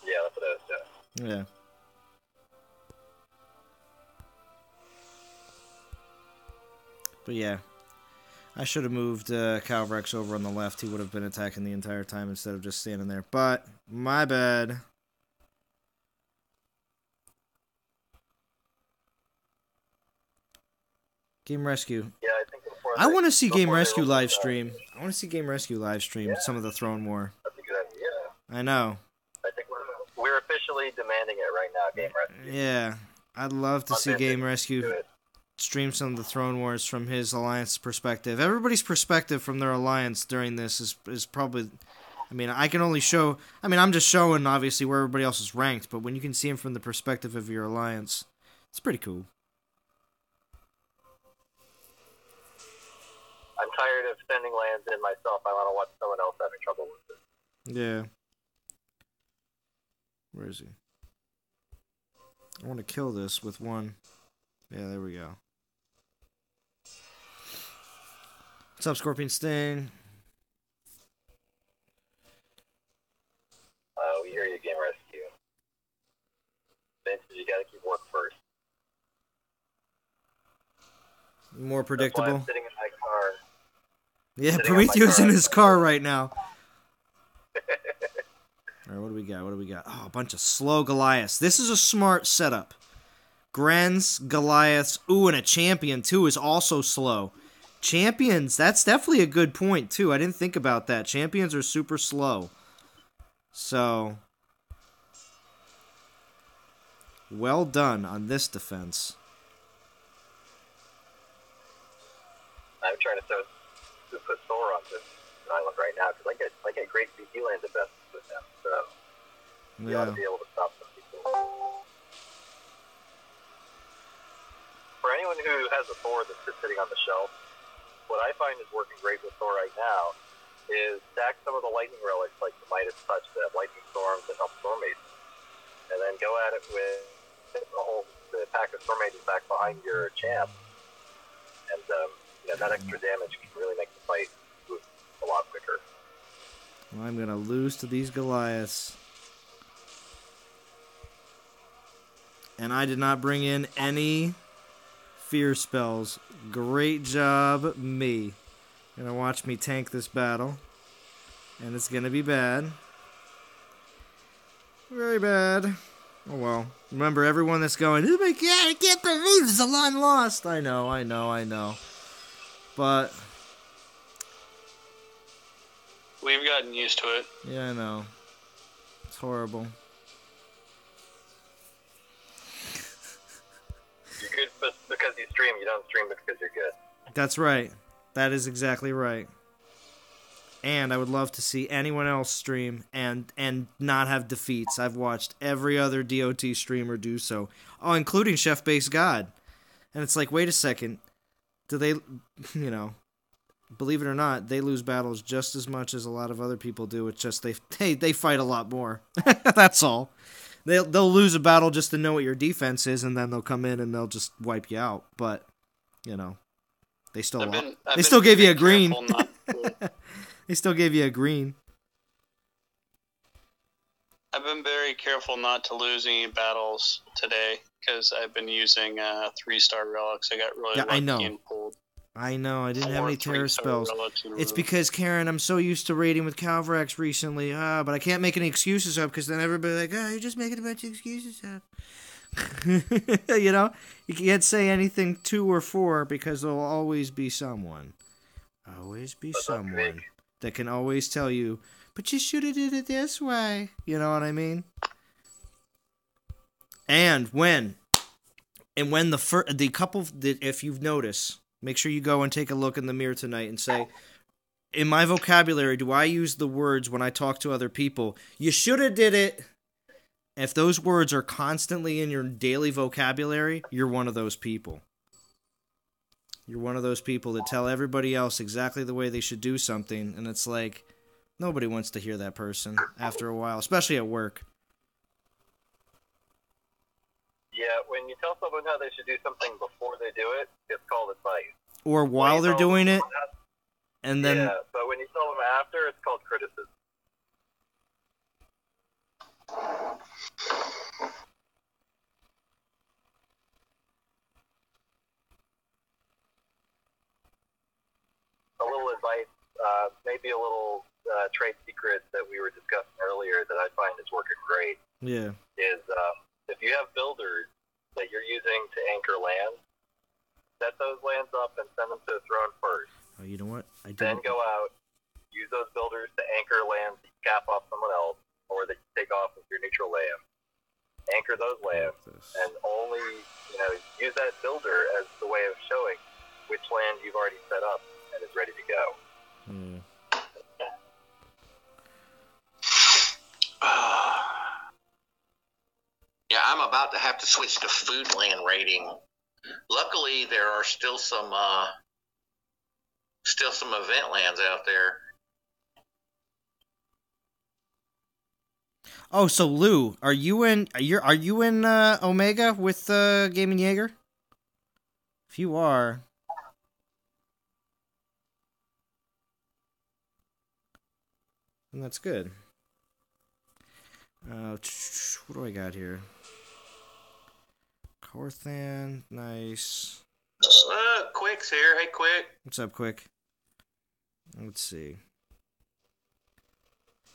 Yeah, that's what I was doing.
Yeah. But yeah. I should have moved Calvrex over on the left. He would have been attacking the entire time instead of just standing there. But, my bad. Game Rescue.
Yeah, I think
I want to see Game Rescue live stream. I want to see Game Rescue live stream some of the Throne War.
That's a good idea.
I know.
I think we're officially demanding it right now, Game Rescue.
Yeah. I'd love to see Game Rescue stream some of the Throne Wars from his Alliance perspective. Everybody's perspective from their Alliance during this is probably... I mean, I can only show... I mean, I'm just showing, obviously, where everybody else is ranked, but when you can see them from the perspective of your Alliance, it's pretty cool.
I'm tired of sending lands in myself. I want to watch someone else having trouble with it.
Yeah. Where is he? I want to kill this with one. Yeah, there we go. What's up, Scorpion Sting?
We hear you, Game Rescue. Vince, you got to keep work first.
More predictable.
That's why I'm sitting in my car.
Yeah, Prometheo's in his car right now. Alright, what do we got? What do we got? Oh, a bunch of slow Goliaths. This is a smart setup. Grens, Goliaths, ooh, and a champion, too, is also slow. Champions, that's definitely a good point, too. I didn't think about that. Champions are super slow. So, well done on this defense.
I'm trying to put Thor on this island right now, because I get great CP land investments with him, so you ought to be able to stop some people. For anyone who has a Thor that's just sitting on the shelf, what I find is working great with Thor right now is stack some of the lightning relics like the Midas Touch that have lightning storms that help Storm Maidens, and then go at it with the pack of Storm Maidens back behind your champ, and that extra damage can really make the fight move a lot quicker.
Well, I'm going to lose to these Goliaths. And I did not bring in any fear spells. Great job, me. Gonna watch me tank this battle. And it's gonna be bad. Very bad. Oh well. Remember, everyone that's going, oh my god, I can't believe there's a line lost. I know. But
we've gotten used to it.
Yeah, I know. It's horrible.
You're good because you stream. You don't stream because you're good.
That's right. That is exactly right. And I would love to see anyone else stream and not have defeats. I've watched every other DOT streamer do so. Oh, including Chef Base God. And it's like, wait a second. Do they, believe it or not, they lose battles just as much as a lot of other people do. It's just they fight a lot more. That's all. They'll lose a battle just to know what your defense is, and then they'll come in and they'll just wipe you out. But, they still gave you a green. They still gave you a green.
I've been very careful not to lose any battles today because I've been using 3-star relics. I got really lucky and pulled.
I know. I didn't have any terror spells. It's because, Karen, I'm so used to raiding with Calvarax recently. But I can't make any excuses up because then everybody's like, you're just making a bunch of excuses up. You can't say anything 2 or 4 because there'll always be someone. Always be someone that can always tell you, but you should have did it this way. You know what I mean? And when the couple, if you've noticed, make sure you go and take a look in the mirror tonight and say, in my vocabulary, do I use the words when I talk to other people, you should have did it? If those words are constantly in your daily vocabulary, you're one of those people. You're one of those people that tell everybody else exactly the way they should do something, and it's like, nobody wants to hear that person after a while, especially at work.
Yeah, when you tell someone how they should do something before they do it, it's called advice.
Or while they're doing it, and then...
Yeah, but when you tell them after, it's called criticism. A little advice, maybe a little trade secret that we were discussing earlier that I find is working great.
Yeah.
Is if you have builders that you're using to anchor lands, set those lands up and send them to the throne first.
Oh, you know what?
Then go out, use those builders to anchor lands that you cap off someone else, or that you take off with your neutral land. Anchor those lands, and only use that builder as the way of showing which land you've already set up and is ready to go.
Yeah, I'm about to have to switch to food land raiding. Luckily, there are still some event lands out there.
Oh, so Lou, are you in Omega with Gaming Jaeger? If you are, then that's good. What do I got here? Corthan, nice.
Quick's here. Hey, Quick.
What's up, Quick? Let's see.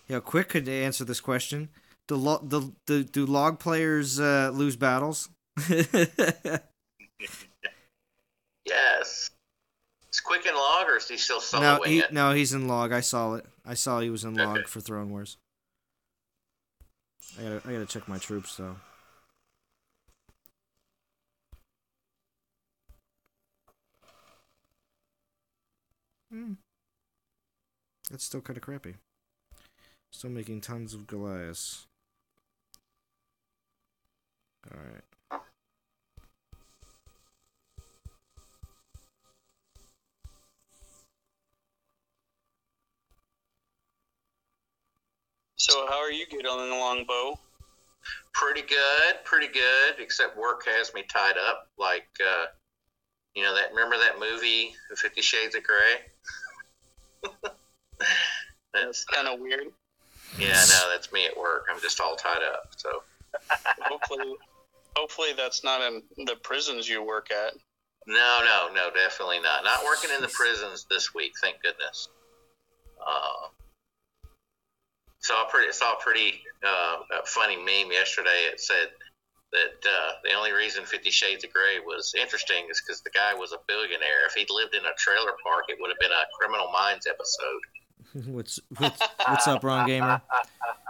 Yeah, Quick could answer this question. Do log players lose battles?
Yes. Is Quick in log, or is he still soloing it?
No, he's in log. I saw it. I saw he was in log for Throne Wars. I gotta check my troops though. That's still kind of crappy. Still making tons of Goliaths. Alright.
So how are you getting along, Bo?
Pretty good, except work has me tied up. Like, remember that movie, 50 Shades of Grey?
That's kind of weird.
Yeah, no, that's me at work. I'm just all tied up, so.
Hopefully that's not in the prisons you work at.
No, definitely not. Not working in the prisons this week, thank goodness. Saw a pretty funny meme yesterday. It said that the only reason 50 Shades of Grey was interesting is because the guy was a billionaire. If he'd lived in a trailer park, it would have been a Criminal Minds episode.
What's up, Ron Gamer?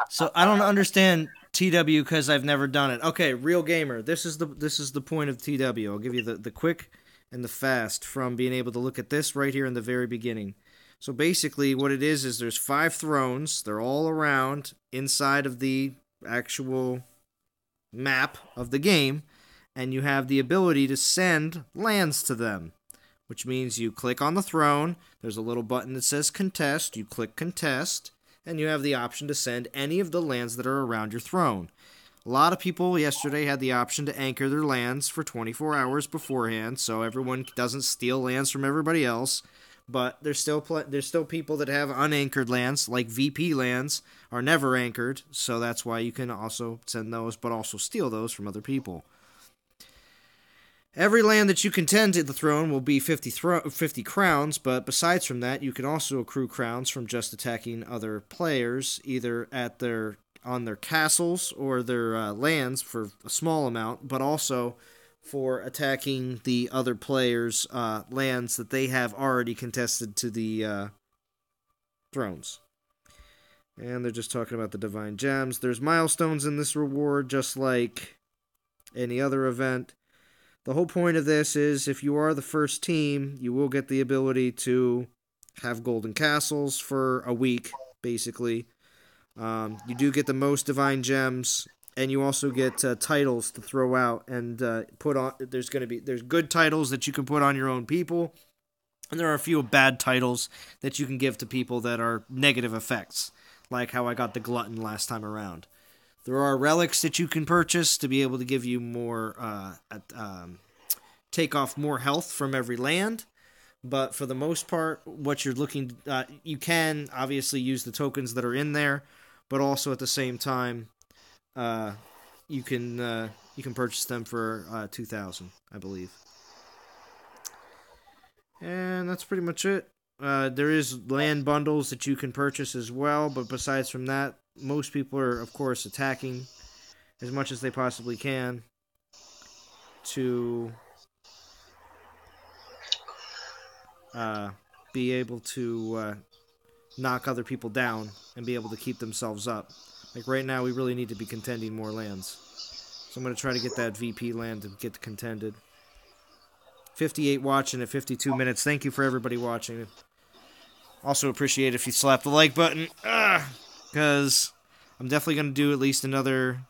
So I don't understand TW because I've never done it. Okay, Real Gamer. This is the point of TW. I'll give you the quick and the fast from being able to look at this right here in the very beginning. So basically what it is there's 5 thrones. They're all around inside of the actual map of the game, and you have the ability to send lands to them, which means you click on the throne, there's a little button that says contest, you click contest, and you have the option to send any of the lands that are around your throne. A lot of people yesterday had the option to anchor their lands for 24 hours beforehand, so everyone doesn't steal lands from everybody else. But there's still people that have unanchored lands, like VP lands, are never anchored, so that's why you can also send those, but also steal those from other people. Every land that you contend to the throne will be 50 crowns, but besides from that, you can also accrue crowns from just attacking other players, either on their castles or their lands for a small amount, but also for attacking the other players' lands that they have already contested to the thrones. And they're just talking about the Divine Gems. There's milestones in this reward, just like any other event. The whole point of this is if you are the first team, you will get the ability to have golden castles for a week, basically. You do get the most Divine Gems, and you also get titles to throw out and put on. There's good titles that you can put on your own people, and there are a few bad titles that you can give to people that are negative effects, like how I got the Glutton last time around. There are relics that you can purchase to be able to give you more, take off more health from every land. But for the most part, what you're looking, you can obviously use the tokens that are in there, but also at the same time, you can purchase them for 2,000, I believe. And that's pretty much it. There is land bundles that you can purchase as well, but besides from that, most people are, of course, attacking as much as they possibly can to be able to knock other people down and be able to keep themselves up. Like right now, we really need to be contending more lands. So I'm going to try to get that VP land and get contended. 58 watching at 52 minutes. Thank you for everybody watching. Also appreciate if you slap the like button. Because I'm definitely going to do at least another...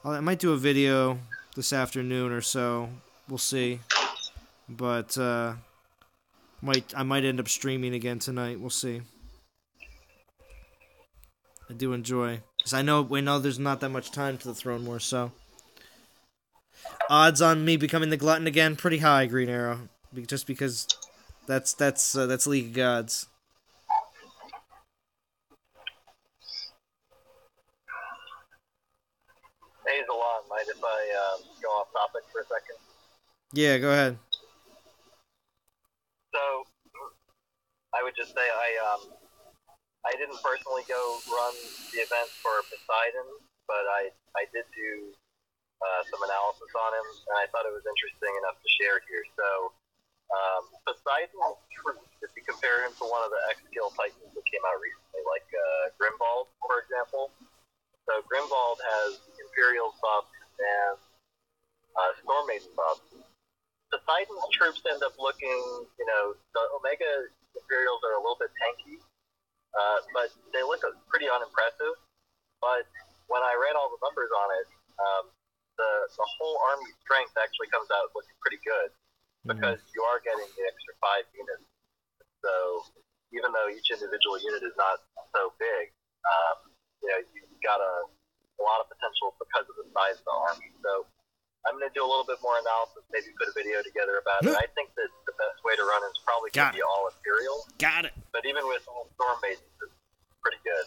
I might do a video this afternoon or so. We'll see. But I might end up streaming again tonight. We'll see. I do enjoy. Because we know there's not that much time to the Throne War, so... Odds on me becoming the Glutton again, pretty high, Green Arrow. Just because that's League of Gods.
Hazelon, mind if I go off topic for a second?
Yeah, go ahead.
So, I would just say I didn't personally go run the event for Poseidon, but I did do some analysis on him, and I thought it was interesting enough to share here. So, Poseidon's troops, if you compare him to one of the X-Skill Titans that came out recently, like Grimbald, for example. So Grimbald has Imperial buffs and Storm Maiden buffs. Poseidon's troops end up looking, the Omega Imperials are a little bit tanky, but they look pretty unimpressive. But when I read all the numbers on it, the whole army strength actually comes out looking pretty good because you are getting the extra 5 units. So even though each individual unit is not so big, you've got a lot of potential because of the size of the army. So I'm going to do a little bit more analysis, maybe put a video together about it. I think that the best way to run it is probably going to be all Imperial.
Got it. But
even with all Storm Maidens, it's pretty good.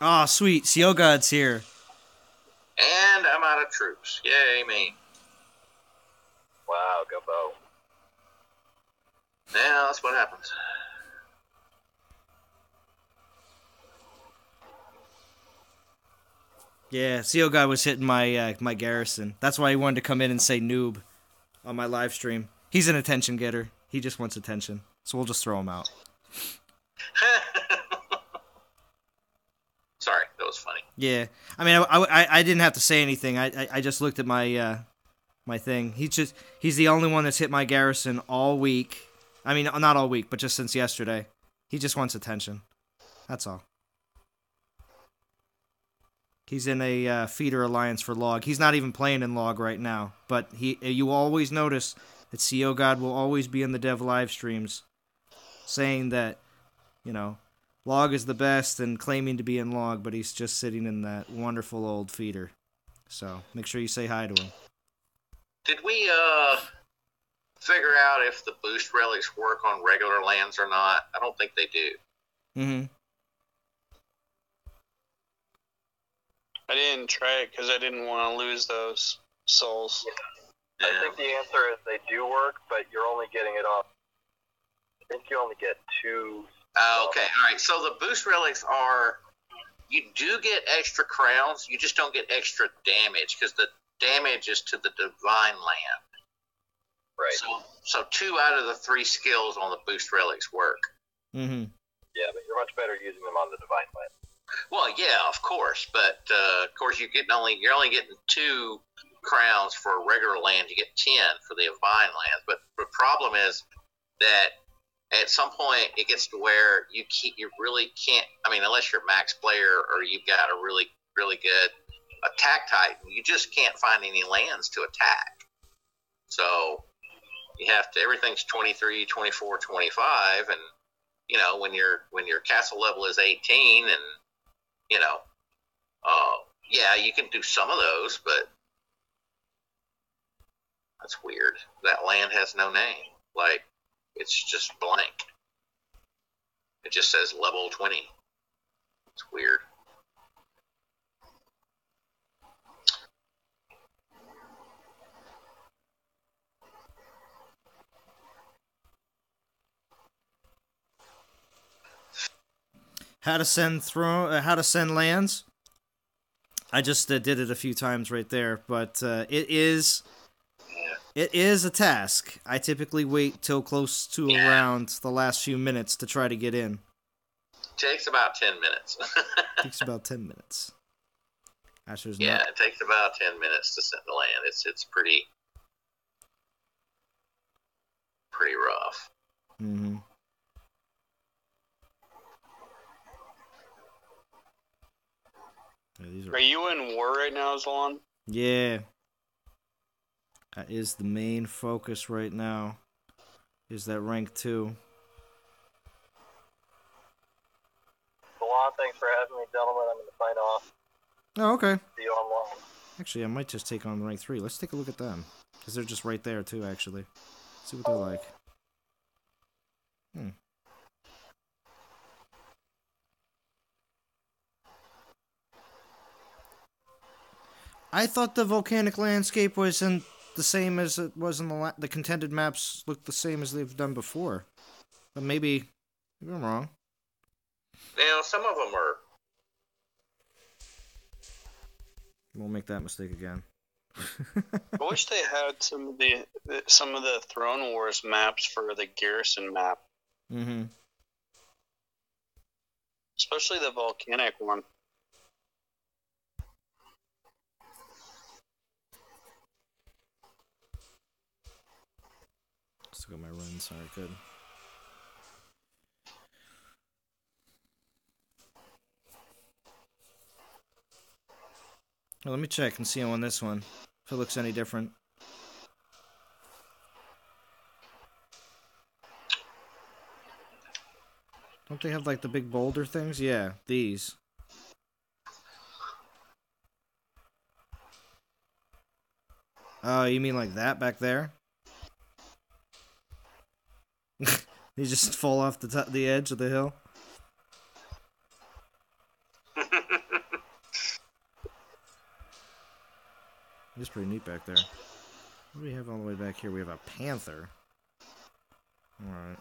Oh, sweet. Seal God's here.
And I'm out of troops. Yay, me.
Wow, go Bo.
Yeah, that's what happens.
Yeah, Seal God was hitting my my garrison. That's why he wanted to come in and say noob on my live stream. He's an attention getter. He just wants attention. So we'll just throw him out.
Sorry, that was funny.
Yeah, I mean, I didn't have to say anything. I just looked at my my thing. He's the only one that's hit my garrison all week. I mean, not all week, but just since yesterday. He just wants attention. That's all. He's in a feeder alliance for log. He's not even playing in log right now. But you always notice that CO God will always be in the dev live streams, saying that, you know, log is the best and claiming to be in log, but he's just sitting in that wonderful old feeder. So make sure you say hi to him.
Did we figure out if the boost relics work on regular lands or not? I don't think they do.
Mm-hmm.
I didn't try it because I didn't want to lose those souls.
Yeah. I think the answer is they do work, but you're only getting it off. I think you only get 2.
Okay, all right. So the boost relics are, you do get extra crowns, you just don't get extra damage because the damage is to the divine land.
Right.
So 2 out of the 3 skills on the boost relics work.
Mm-hmm.
Yeah, but you're much better using them on the divine land.
Well, yeah, of course, but of course you're only getting 2 crowns for a regular land. You get 10 for the divine lands. But the problem is that at some point it gets to where you really can't. I mean, unless you're a max player or you've got a really really good attack titan, you just can't find any lands to attack. So you have to. Everything's 23, 24, 25, and you know when your castle level is 18 and you know, yeah, you can do some of those, but that's weird. That land has no name. Like, it's just blank. It just says level 20. It's weird.
How to send lands. I just did it a few times right there, but it is a task. I typically wait till close to around the last few minutes to try to get in.
Takes about 10 minutes.
Takes about 10 minutes. Asher's
it takes about 10 minutes to send the land. It's pretty rough.
Mm-hmm.
Are you in war right now, Zalon?
Yeah. That is the main focus right now. Is that rank 2.
Zalon, thanks for having me, gentlemen. I'm going to sign off.
Oh, okay.
See you online.
Actually, I might just take on rank 3. Let's take a look at them. Because they're just right there, too, actually. See what they're like. I thought the volcanic landscape wasn't the same as it was in the contended maps. Looked the same as they've done before, but maybe I'm wrong.
Now some of them are.
Won't make that mistake again.
I wish they had some of the Throne Wars maps for the garrison map.
Mm-hmm.
Especially the volcanic one.
Still got my runs. Alright, good. Well, let me check and see on this one if it looks any different. Don't they have like the big boulder things? Yeah, these. Oh, you mean like that back there? They just fall off the edge of the hill. It's pretty neat back there. What do we have all the way back here? We have a panther. Alright.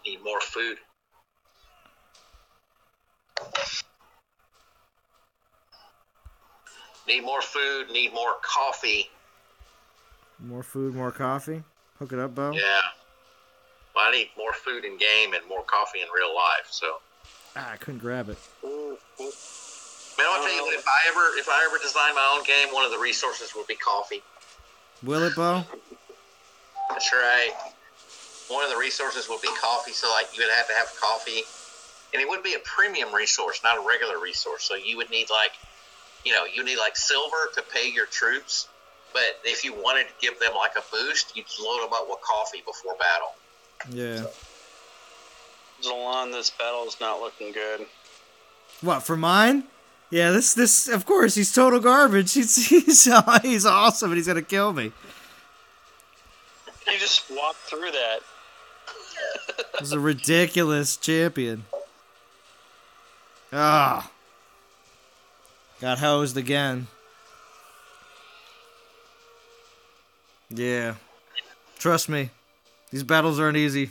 Need more food. Need more food, need more coffee.
More food, more coffee? Hook it up, Bo?
Yeah. Well, I need more food in game and more coffee in real life, so.
I couldn't grab it.
Man, I'll tell you what, if I ever design my own game, one of the resources would be coffee.
Will it, Bo?
That's right. One of the resources would be coffee, so like you would have to have coffee. And it would be a premium resource, not a regular resource. So you would need you need silver to pay your troops. But if you wanted to give them like a boost, you'd load them up with coffee before battle.
Yeah.
Zalon, this battle is not looking good.
What, for mine? Yeah, this of course, he's total garbage. He's awesome and he's gonna kill me.
You just walked through that.
This is a ridiculous champion. Ah. Got hosed again. Yeah. Trust me. These battles aren't easy.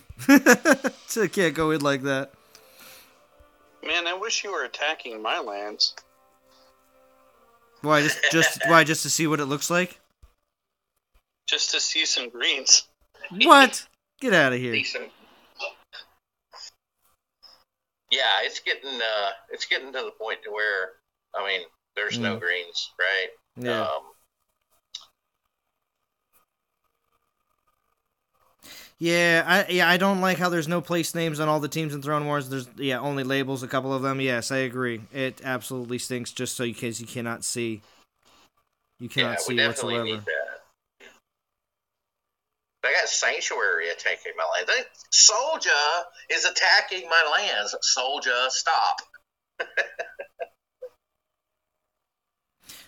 So I can't go in like that.
Man, I wish you were attacking my lands.
Why, just to see what it looks like?
Just to see some greens.
What? Get out of here.
Decent. Yeah, it's getting to the point to where, I mean, there's no greens, right?
Yeah. I don't like how there's no place names on all the teams in Throne Wars. There's only labels, a couple of them. Yes, I agree. It absolutely stinks just so in case you cannot see. You cannot see whatsoever.
Need that. I got Sanctuary attacking my lands. Soldier is attacking my lands. Soldier, stop.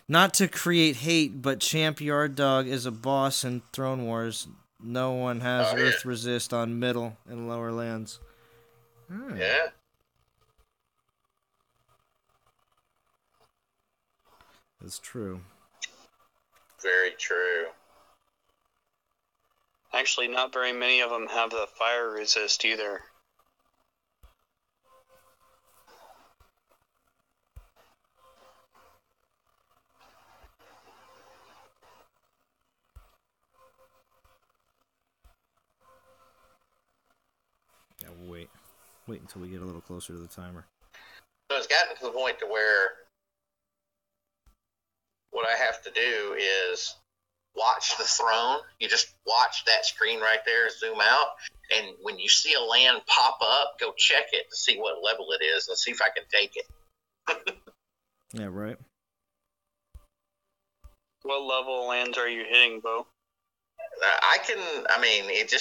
Not to create hate, but Champ Yard Dog is a boss in Throne Wars. No one has Earth Resist on middle and lower lands.
Yeah.
That's true.
Very true.
Actually, not very many of them have the fire resist either.
Yeah, we'll wait until we get a little closer to the timer.
So it's gotten to the point to where what I have to do is watch the throne. You just watch that screen right there, zoom out, and when you see a land pop up, go check it to see what level it is and see if I can take it.
Yeah, right.
What level lands are you hitting, Bo?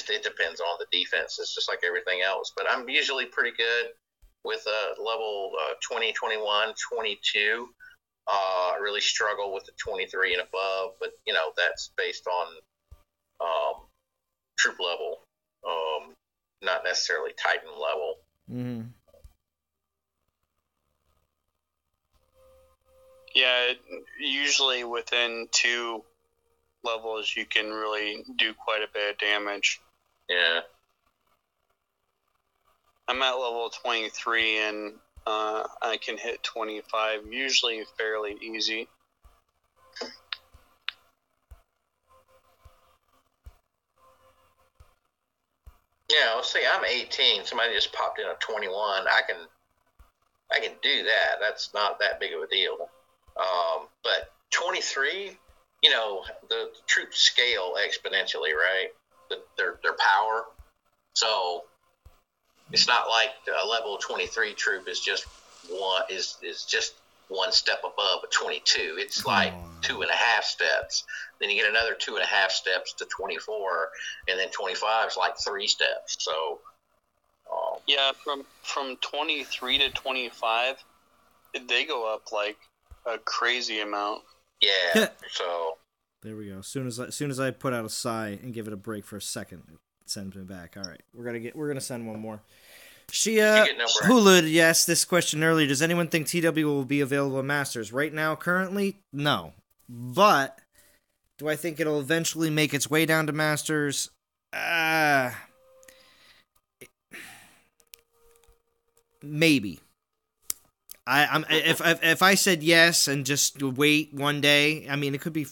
It depends on the defense. It's just like everything else. But I'm usually pretty good with level 20, 21, 22. I really struggle with the 23 and above, but, that's based on troop level, not necessarily Titan level.
Mm-hmm.
Yeah, usually within 2 levels you can really do quite a bit of damage.
Yeah.
I'm at level 23 and I can hit 25, usually fairly easy.
Yeah, let's see, I'm 18. Somebody just popped in a 21. I can do that. That's not that big of a deal. But 23, the troops scale exponentially, right? Their power. So it's not like a level 23 troop is just one step above a 22. It's like 2.5 steps. Then you get another 2.5 steps to 24, and then 25 is like 3 steps. So
Yeah, from 23 to 25, they go up like a crazy amount.
Yeah, so...
There we go. As soon as I put out a sigh and give it a break for a second, it sends me back. All right, we're gonna send one more. Hulu asked this question earlier. Does anyone think TW will be available at Masters? Right now, currently, no. But do I think it'll eventually make its way down to Masters? Maybe. If I said yes and just wait one day, I mean it could be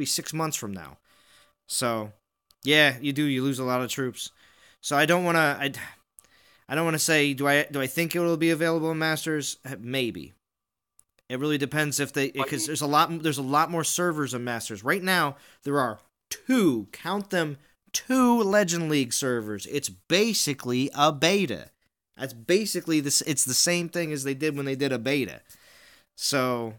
6 months from now. So, yeah, you lose a lot of troops. So I don't want to say do I think it will be available in Masters? Maybe. It really depends because there's a lot more servers in Masters. Right now there are 2 Legend League servers. It's basically a beta. That's basically this. It's the same thing as they did when they did a beta. So,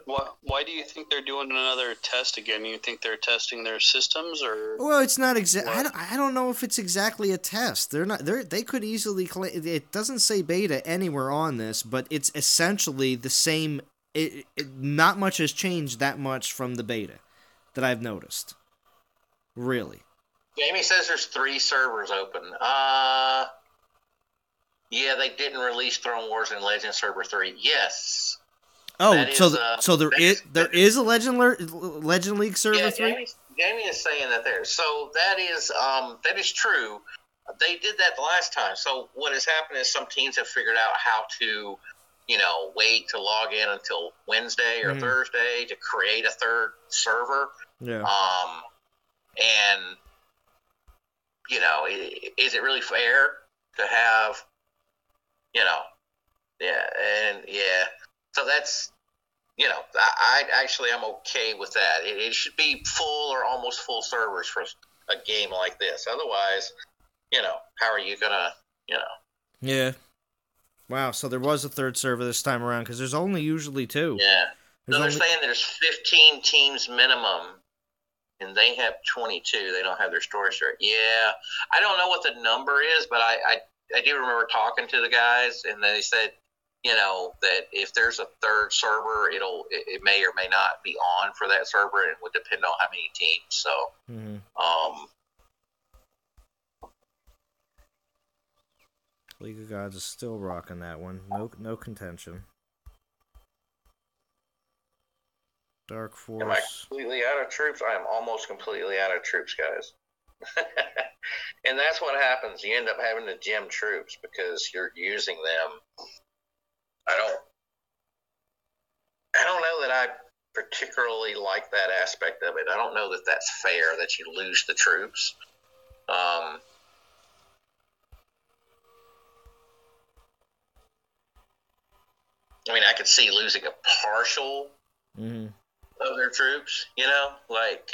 why do you think they're doing another test again? You think they're testing their systems, or?
Well, it's not exactly. I don't know if it's exactly a test. They're not. They could easily claim. It doesn't say beta anywhere on this, but it's essentially the same. Not much has changed that much from the beta that I've noticed. Really.
Jamie says there's 3 servers open. Yeah, they didn't release Throne Wars and Legend Server 3. Yes.
Oh, so there is a Legend League Server 3?
Jamie is saying that there. So that is true. They did that the last time. So what has happened is some teams have figured out how to, wait to log in until Wednesday or Thursday to create a 3rd server.
Yeah.
And is it really fair to have, so that's, I'm okay with that. It should be full or almost full servers for a game like this. Otherwise, how are you gonna,
Yeah. Wow, so there was a 3rd server this time around, because there's only usually 2.
Yeah. So they're saying there's 15 teams minimum, and they have 22. They don't have their storage share. Yeah, I don't know what the number is, but I do remember talking to the guys, and they said, that if there's a 3rd server, it may or may not be on for that server, and it would depend on how many teams. So,
League of Gods is still rocking that one. No contention. Dark Force.
Am I completely out of troops? I am almost completely out of troops, guys. And that's what happens. You end up having to gem troops because you're using them. I don't know that I particularly like that aspect of it. I don't know that that's fair that you lose the troops. I mean, I could see losing a partial of their troops, like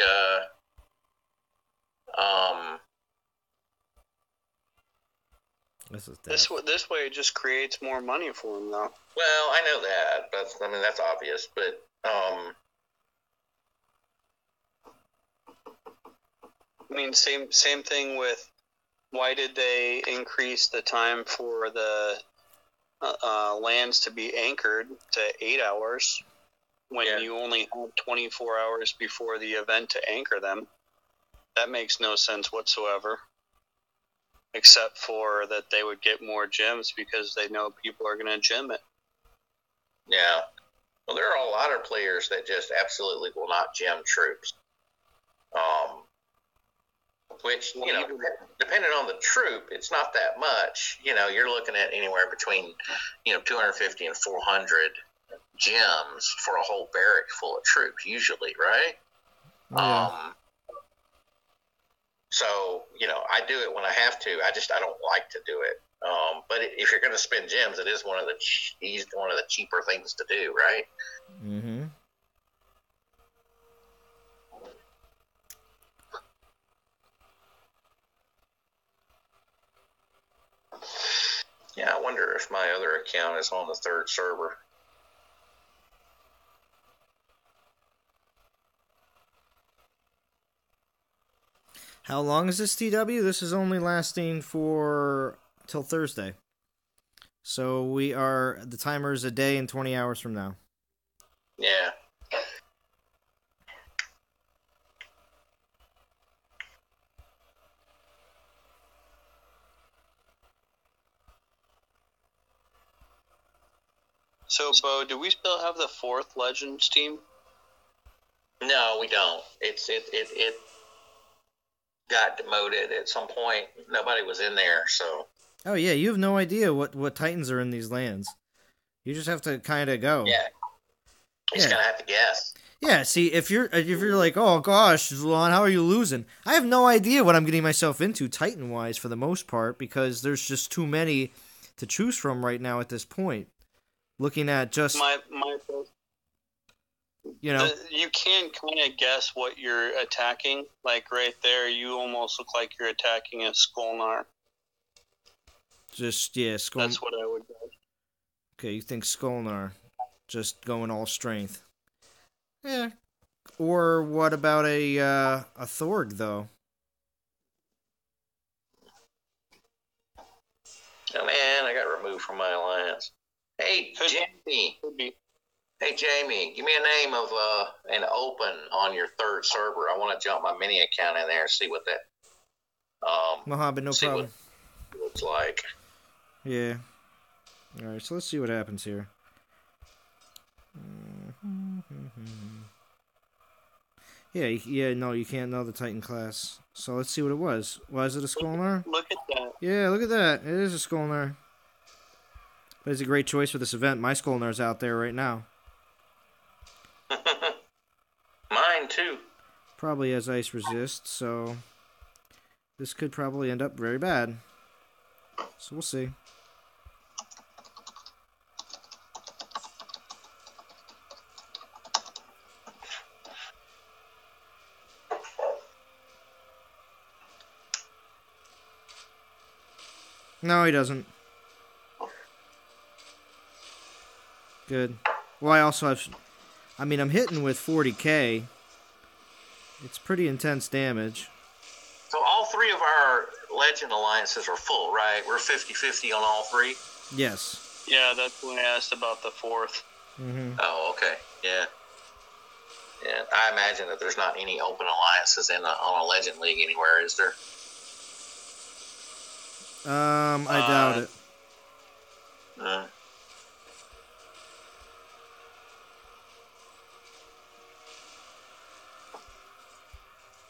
this way it just creates more money for them, though.
Well, I know that, but that's obvious. But
same thing with why did they increase the time for the lands to be anchored to 8 hours when you only have 24 hours before the event to anchor them? That makes no sense whatsoever. Except for that they would get more gems because they know people are going to gem it.
Yeah. Well, there are a lot of players that just absolutely will not gem troops. Which, depending on the troop, it's not that much. You're looking at anywhere between, 250 and 400 gems for a whole barrack full of troops, usually, right?
Yeah.
So, I do it when I have to. I don't like to do it. But if you're going to spend gems, it is one of the cheaper things to do, right?
Mm-hmm.
Yeah, I wonder if my other account is on the 3rd server.
How long is this TW? This is only lasting for till Thursday. So the timer is a day and 20 hours from now.
Yeah.
So, Bo, do we still have the 4th Legends team?
No, we don't. It got demoted at some point. Nobody was in there, so.
Oh yeah, you have no idea what Titans are in these lands. You just have to kind of go.
Yeah. You just
Yeah.
gonna have to guess.
Yeah, see, if you're like, oh gosh, Zulon, how are you losing? I have no idea what I'm getting myself into Titan-wise for the most part, because there's just too many to choose from right now at this point. Looking at just, you know,
you can kind of guess what you're attacking. Like right there, you almost look like you're attacking a Skolnar.
just, yeah,
That's what I would guess.
Okay, you think Skolnar, just going all strength. Yeah. Or what about a Thorg, though?
Oh man, I got removed from my alliance. Hey, Jamie. Hey, Jamie, give me a name of an open on your 3rd server. I want to jump my mini account in there and see what that
Mohammed, no problem.
what it looks like.
Yeah. Alright, so let's see what happens here. Yeah, no, you can't know the Titan class. So let's see what it was. Was it a Skolnar?
Look at that.
Yeah, look at that. It is a Skolnar. But it's a great choice for this event. My Skolnar's out there right now.
Mine, too.
Probably has ice resist, so this could probably end up very bad. So we'll see. No, he doesn't. Good. Well, I also have... I'm hitting with 40k. It's pretty intense damage.
So all 3 of our Legend alliances are full, right? We're 50-50 on all 3?
Yes.
Yeah, that's when I asked about the 4th.
Mm-hmm.
Oh, okay. Yeah. Yeah. I imagine that there's not any open alliances on a Legend League anywhere, is there?
I doubt it.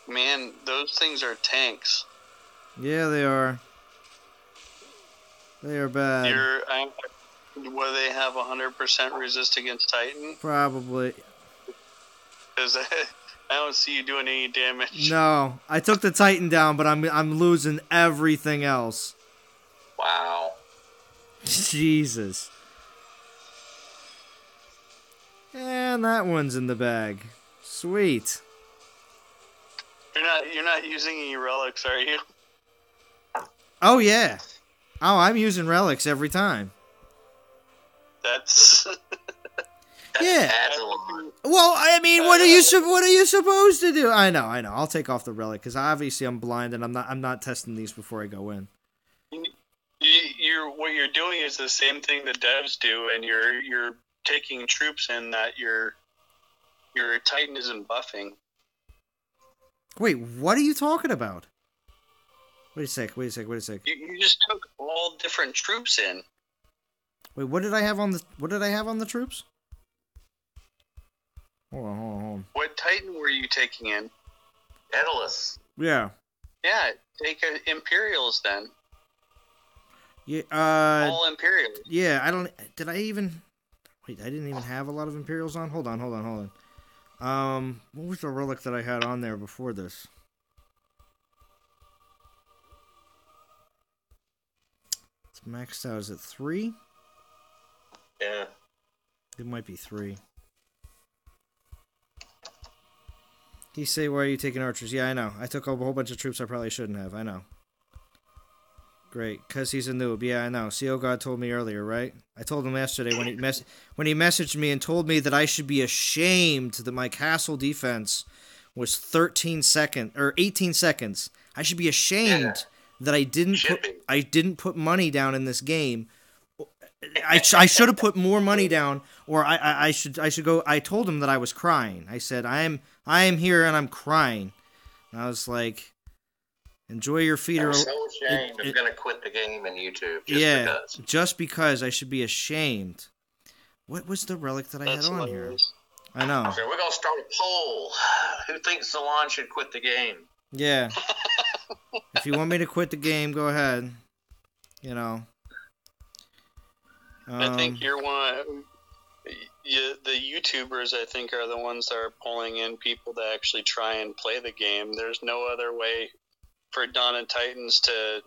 Man, those things are tanks.
Yeah, they are. They are bad.
Will they have 100% resist against Titan?
Probably.
Because I don't see you doing any damage.
No, I took the Titan down, but I'm losing everything else.
Wow.
Jesus. And that one's in the bag. Sweet.
You're not using any relics, are you?
Oh yeah. Oh, I'm using relics every time.
That's
Yeah.
Adds a lot.
Well, what are you supposed to do? I know. I'll take off the relic because obviously I'm blind and I'm not testing these before I go in.
What you're doing is the same thing the devs do, and you're taking troops in that your Titan isn't buffing.
Wait, what are you talking about? Wait a sec.
You just took all different troops in.
Wait, what did I have on the troops? Hold on.
What Titan were you taking in?
Daedalus.
Yeah.
Yeah, take Imperials then.
Yeah.
All Imperials.
Yeah. I didn't even have a lot of Imperials on. Hold on. What was the relic that I had on there before this? It's maxed out. Is it 3?
Yeah.
It might be 3. He say, why are you taking archers? Yeah, I know. I took a whole bunch of troops I probably shouldn't have. I know. Great, because he's a noob. Yeah, I know. CO God told me earlier, right? I told him yesterday when he messaged me and told me that I should be ashamed that my castle defense was 13 seconds or 18 seconds. I should be ashamed that I didn't put money down in this game. I should have put more money down, or I should go. I told him that I was crying. I said I am here and I'm crying. And I was like, enjoy your feet.
I'm so ashamed. I'm gonna quit the game and YouTube.
Just because I should be ashamed. What was the relic that I had on here? I know.
So we're gonna start a poll. Who thinks Salon should quit the game?
Yeah. If you want me to quit the game, go ahead. You know.
I think you're one. The YouTubers, I think, are the ones that are pulling in people to actually try and play the game. There's no other way for Dawn of Titans to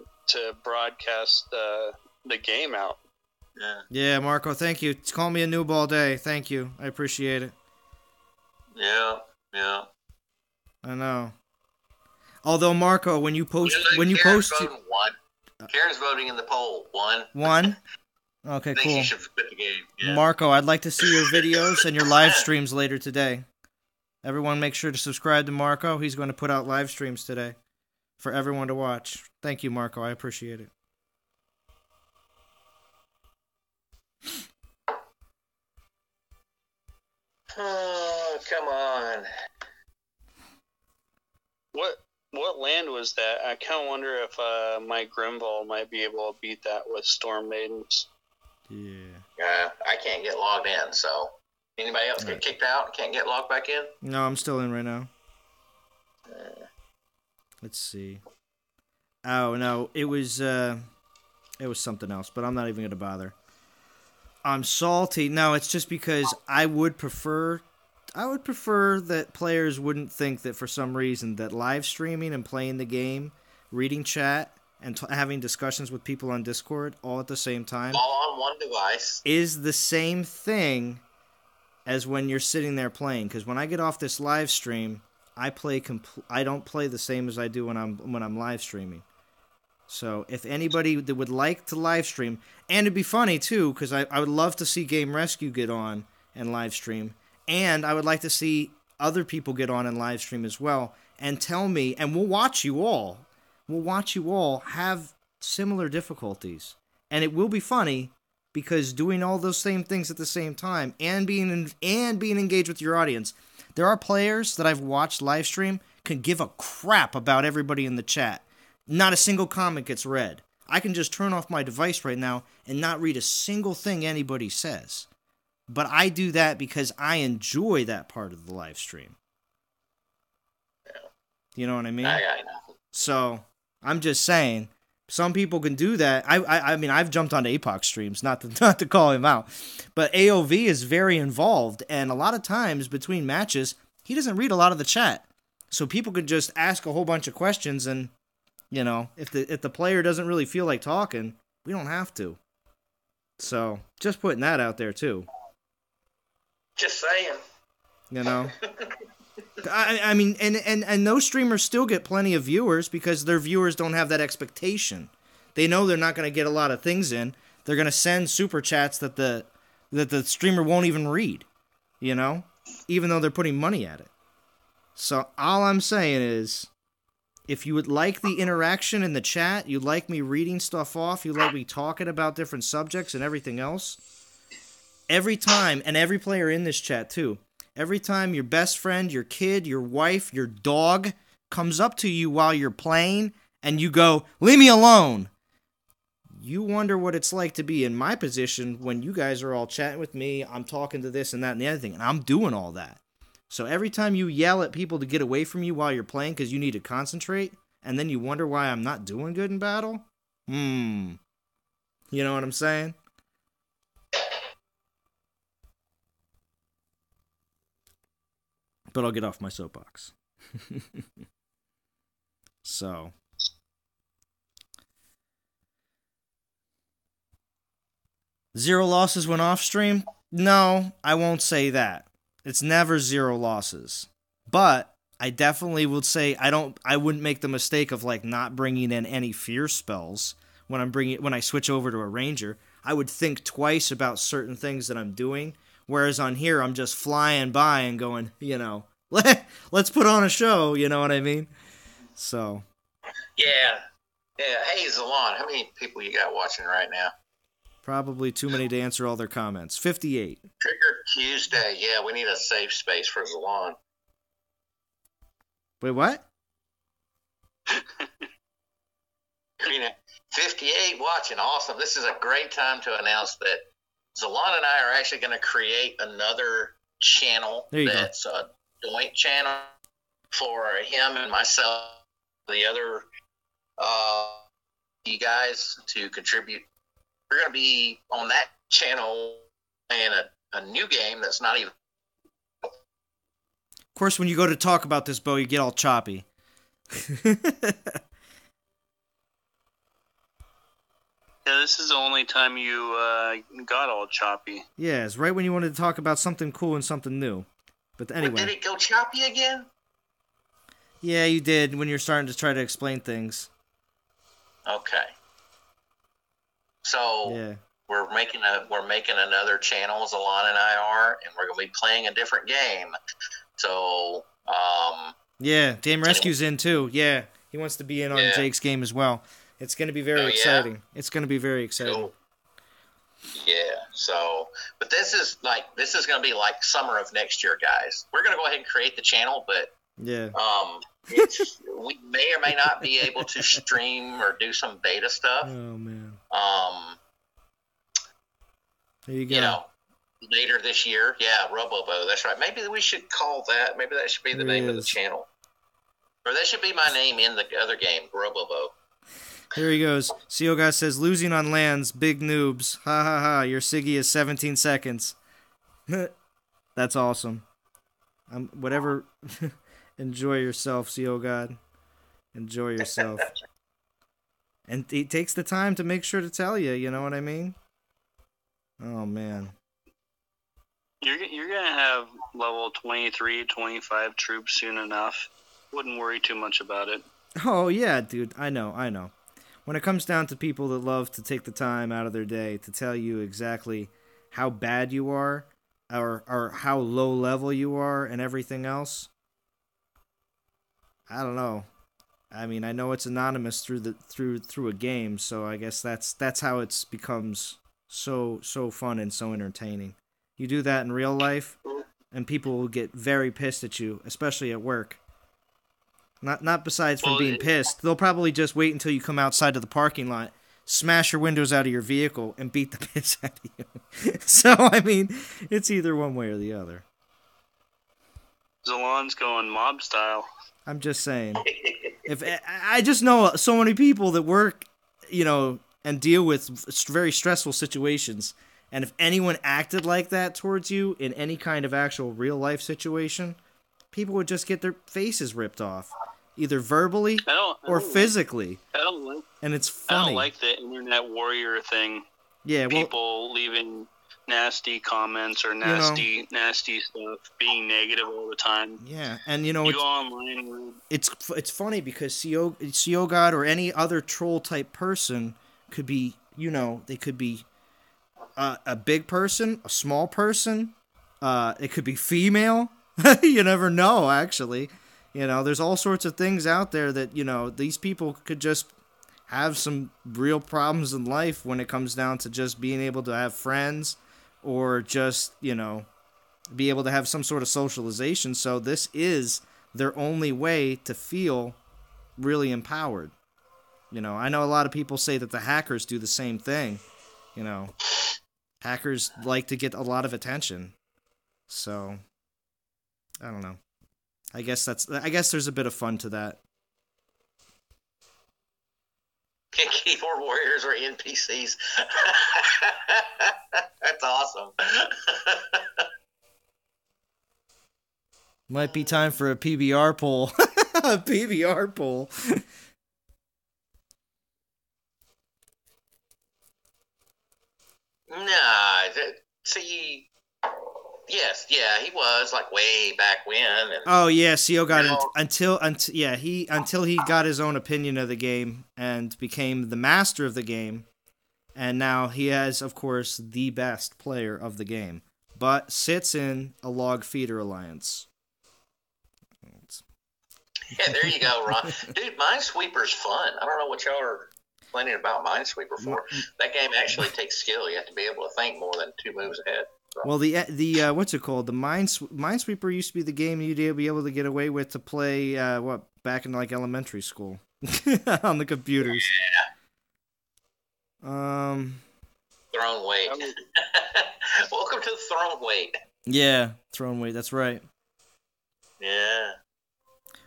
broadcast the game out.
Yeah, Marco, thank you. Call me a noob all day. Thank you. I appreciate it.
Yeah.
I know. Although Marco, when you post,
Karen's voting in the poll. One.
Okay,
I think
cool.
you should quit the game. Yeah.
Marco, I'd like to see your videos and your live streams later today. Everyone, make sure to subscribe to Marco. He's going to put out live streams today for everyone to watch. Thank you, Marco. I appreciate it.
Oh, come on.
What land was that? I kind of wonder if Mike Grimval might be able to beat that with Storm Maidens.
Yeah.
I can't get logged in, so anybody else get kicked out and can't get logged back in?
No, I'm still in right now. Let's see. Oh, no, it was something else, but I'm not even going to bother. I'm salty. No, it's just because I would prefer that players wouldn't think that for some reason that live streaming and playing the game, reading chat, and having discussions with people on Discord all at the same time,
all on one device,
is the same thing as when you're sitting there playing. Because when I get off this live stream, I don't play the same as I do when I'm live streaming. So if anybody that would like to live stream, and it'd be funny too, because I would love to see Game Rescue get on and live stream, and I would like to see other people get on and live stream as well, and tell me, and we'll watch you all. We'll watch you all have similar difficulties. And it will be funny, because doing all those same things at the same time, and being engaged with your audience, there are players that I've watched live stream can give a crap about everybody in the chat. Not a single comment gets read. I can just turn off my device right now and not read a single thing anybody says. But I do that because I enjoy that part of the live stream. You know what I mean?
I know.
So, I'm just saying, some people can do that. I mean, I've jumped onto APOC streams, not to call him out. But AOV is very involved, and a lot of times between matches, he doesn't read a lot of the chat. So people can just ask a whole bunch of questions, and, you know, if the player doesn't really feel like talking, we don't have to. So, just putting that out there, too.
Just saying.
You know? I mean, and those streamers still get plenty of viewers because their viewers don't have that expectation. They know they're not going to get a lot of things in. They're going to send super chats that the streamer won't even read, you know? Even though they're putting money at it. So, all I'm saying is, if you would like the interaction in the chat, you like me reading stuff off, you like me talking about different subjects and everything else, every time, and every player in this chat too, every time your best friend, your kid, your wife, your dog comes up to you while you're playing and you go, "Leave me alone," you wonder what it's like to be in my position when you guys are all chatting with me, I'm talking to this and that and the other thing, and I'm doing all that. So every time you yell at people to get away from you while you're playing because you need to concentrate, and then you wonder why I'm not doing good in battle? You know what I'm saying? But I'll get off my soapbox. So. Zero losses when off stream? No, I won't say that. It's never zero losses. But I definitely would say I wouldn't make the mistake of like not bringing in any fear spells when I switch over to a ranger. I would think twice about certain things that I'm doing. Whereas on here, I'm just flying by and going, you know, let's put on a show. You know what I mean? So.
Yeah. Hey, Zalon, how many people you got watching right now?
Probably too many to answer all their comments. 58.
Trigger Tuesday. Yeah, we need a safe space for Zalon.
Wait, what?
58 watching. Awesome. This is a great time to announce that Zalon and I are actually going to create another channel that's a joint channel for him and myself, the other you guys to contribute. We're going to be on that channel playing a new game that's not even.
Of course, when you go to talk about this, Bo, you get all choppy.
Yeah, this is the only time you got all choppy.
Yeah, it's right when you wanted to talk about something cool and something new. But anyway.
Did it go choppy again?
Yeah, you did when you're starting to try to explain things.
Okay. So
yeah.
we're making another channel, Zalon and I are, and we're going to be playing a different game. So
yeah, Game Rescue's in too. Yeah, he wants to be in on Jake's game as well. It's going to be very exciting. Yeah? It's going to be very exciting.
Cool. Yeah. So, but this is going to be like summer of next year, guys. We're going to go ahead and create the channel, but
yeah.
We may or may not be able to stream or do some beta stuff.
Oh man. There you go.
You know, later this year. Yeah, Robobo. That's right. Maybe we should call that. Maybe that should be the name of the channel. Or that should be my name in the other game, Robobo.
Here he goes. CO Guy says, losing on lands, big noobs. Ha ha ha, your Siggy is 17 seconds. That's awesome. Whatever. Enjoy yourself, CO God. Enjoy yourself. And he takes the time to make sure to tell you, you know what I mean? Oh, man.
You're going to have level 23, 25 troops soon enough. Wouldn't worry too much about it.
Oh, yeah, dude. I know. When it comes down to people that love to take the time out of their day to tell you exactly how bad you are or how low level you are and everything else, I don't know. I mean, I know it's anonymous through a game, so I guess that's how it becomes so fun and so entertaining. You do that in real life, and people will get very pissed at you, especially at work. Not besides from being pissed. They'll probably just wait until you come outside to the parking lot, smash your windows out of your vehicle, and beat the piss out of you. So, I mean, it's either one way or the other.
Zalon's going mob style.
I'm just saying. If I just know so many people that work, you know, and deal with very stressful situations, and if anyone acted like that towards you in any kind of actual real life situation, people would just get their faces ripped off, either verbally or physically. And it's funny.
I don't like the internet warrior thing.
Yeah, well,
people leaving nasty comments or nasty stuff, being negative all the time.
Yeah, and you know,
you go online.
It's funny because CO God or any other troll type person could be, you know, they could be a big person, a small person. It could be female. You never know, actually. You know, there's all sorts of things out there that, you know, these people could just have some real problems in life when it comes down to just being able to have friends or just, you know, be able to have some sort of socialization. So this is their only way to feel really empowered. You know, I know a lot of people say that the hackers do the same thing. You know, hackers like to get a lot of attention. So I don't know. I guess there's a bit of fun to that.
Keyboard warriors or NPCs. That's awesome.
Might be time for a PBR poll. A PBR poll.
Nah, see. Yes, yeah, he was like way back when. And,
oh yeah, CO got until he got his own opinion of the game and became the master of the game, and now he has, of course, the best player of the game, but sits in a log feeder alliance.
Yeah, there you go, Ron. Dude, Minesweeper's fun. I don't know what y'all are complaining about Minesweeper for. That game actually takes skill. You have to be able to think more than 2 moves ahead. So.
Well, the what's it called? The Minesweeper used to be the game you'd be able to get away with to play back in like elementary school on the computers.
Yeah. Throne weight. Welcome to the throne weight.
Yeah, throne weight. That's right.
Yeah.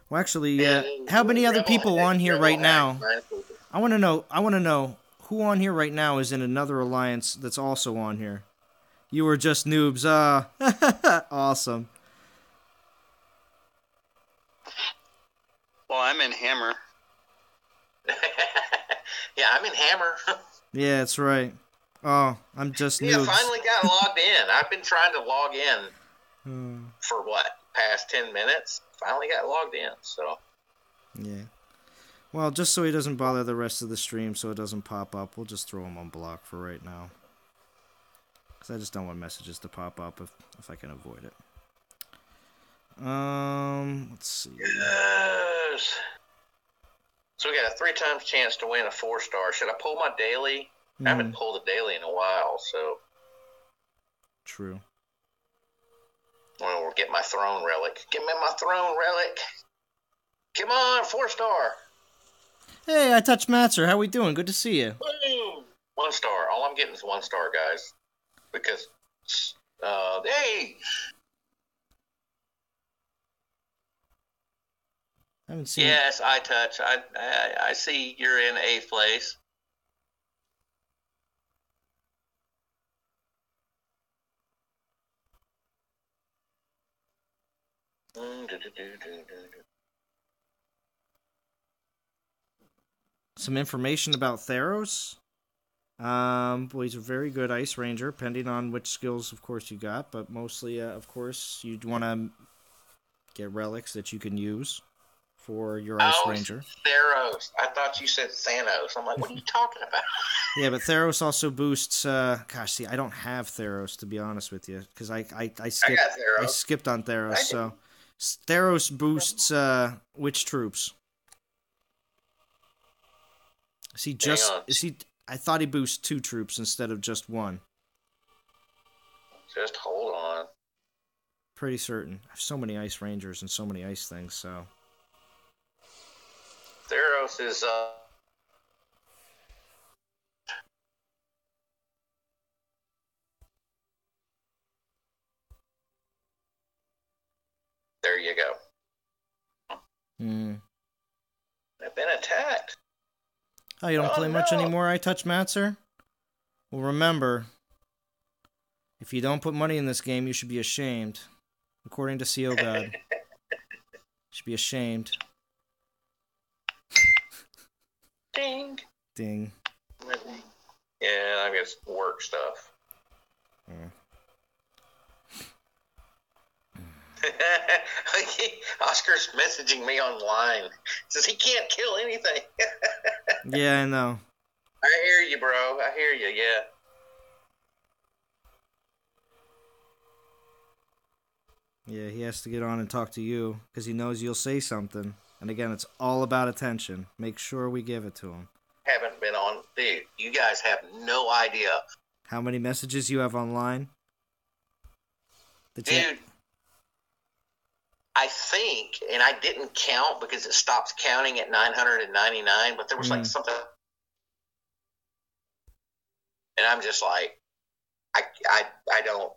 Well, actually, how many other people on here right now? I want to know who on here right now is in another alliance that's also on here. You were just noobs. Awesome.
Well, I'm in Hammer.
Yeah, I'm in Hammer.
Yeah, that's right. Oh, I'm just noobs.
Yeah, finally got logged in. I've been trying to log in for past 10 minutes. Finally got logged in, so.
Yeah. Well, just so he doesn't bother the rest of the stream so it doesn't pop up, we'll just throw him on block for right now. Because I just don't want messages to pop up if I can avoid it. Let's see.
Yes. So we got a 3 times chance to win a 4-star. Should I pull my daily? I haven't pulled a daily in a while, so.
True.
Well, we'll get my throne relic. Give me my throne relic. Come on, 4-star.
Hey, I touched Matzer. How we doing? Good to see you.
Boom. 1 star. All I'm getting is 1 star, guys. Because, hey.
I haven't seen.
Yes, I touch. I see you're in 8th place.
Some information about Theros. Well, he's a very good Ice Ranger, depending on which skills, of course, you got. But mostly, of course, you'd want to get relics that you can use for your Ice Ranger.
Theros. I thought you said Thanos. I'm like, what are you talking about?
Yeah, but Theros also boosts. Gosh, see, I don't have Theros, to be honest with you, because I skipped on Theros. So Theros boosts which troops? I thought he boosts 2 troops instead of just 1.
Just hold on.
Pretty certain. I have so many Ice Rangers and so many Ice things, so.
Theros is there you go. I've been attacked.
Oh, you don't play much anymore, I Touch Matzer? Well, remember, if you don't put money in this game, you should be ashamed. According to CO God. You should be ashamed.
Ding.
Ding.
Yeah, I guess work stuff. Oscar's messaging me online. Says he can't kill anything.
Yeah, I know.
I hear you, bro. I hear you, yeah.
Yeah, he has to get on and talk to you because he knows you'll say something. And again, it's all about attention. Make sure we give it to him.
Haven't been on. Dude, you guys have no idea.
How many messages you have online?
Dude, I think, and I didn't count because it stops counting at 999, but there was like something. And I'm just like, I don't.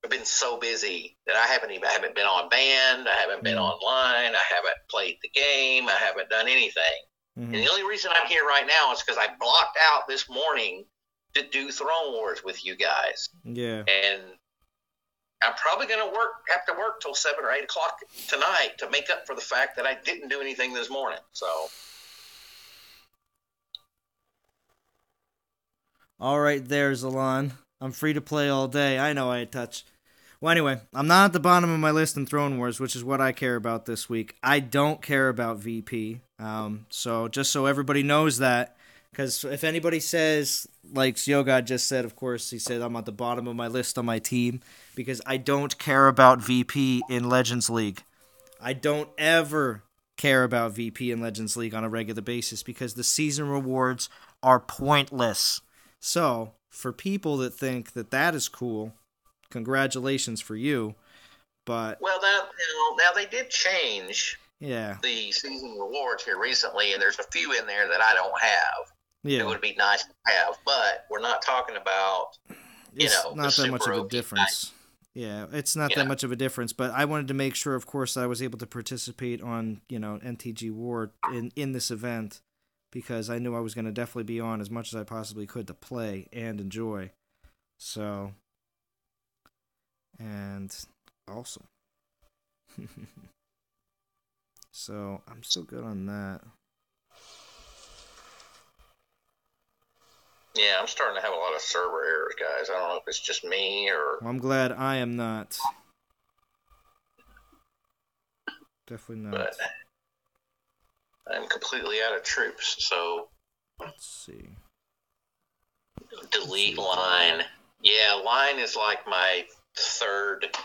I've been so busy that I haven't been on band. I haven't been online. I haven't played the game. I haven't done anything. And the only reason I'm here right now is because I blocked out this morning to do Throne Wars with you guys.
Yeah.
And I'm probably going to have to work till 7 or 8 o'clock tonight to make up for the fact that I didn't do anything this morning. So.
All right there, Zalon. I'm free to play all day. I know I touch. Well, anyway, I'm not at the bottom of my list in Throne Wars, which is what I care about this week. I don't care about VP. So just so everybody knows that, because if anybody says, like Yogad just said, of course, he said I'm at the bottom of my list on my team, because I don't care about VP in Legends League. I don't ever care about VP and Legends League on a regular basis because the season rewards are pointless. So, for people that think that that is cool, congratulations for you. But
well, now they did change
yeah,
the season rewards here recently, and there's a few in there that I don't have.
yeah,
It would be nice to have, but we're not talking about
it's
the
not that much
super
of a
OP
difference. Yeah, it's not that much of a difference, but I wanted to make sure, of course, that I was able to participate on, NTG War in this event because I knew I was going to definitely be on as much as I possibly could to play and enjoy. So, and awesome. So, I'm still good on that.
Yeah, I'm starting to have a lot of server errors, guys. I don't know if it's just me or...
Well, I'm glad I am not. Definitely not.
But I'm completely out of troops, so...
Let's see.
Delete line. Yeah, line is like my third...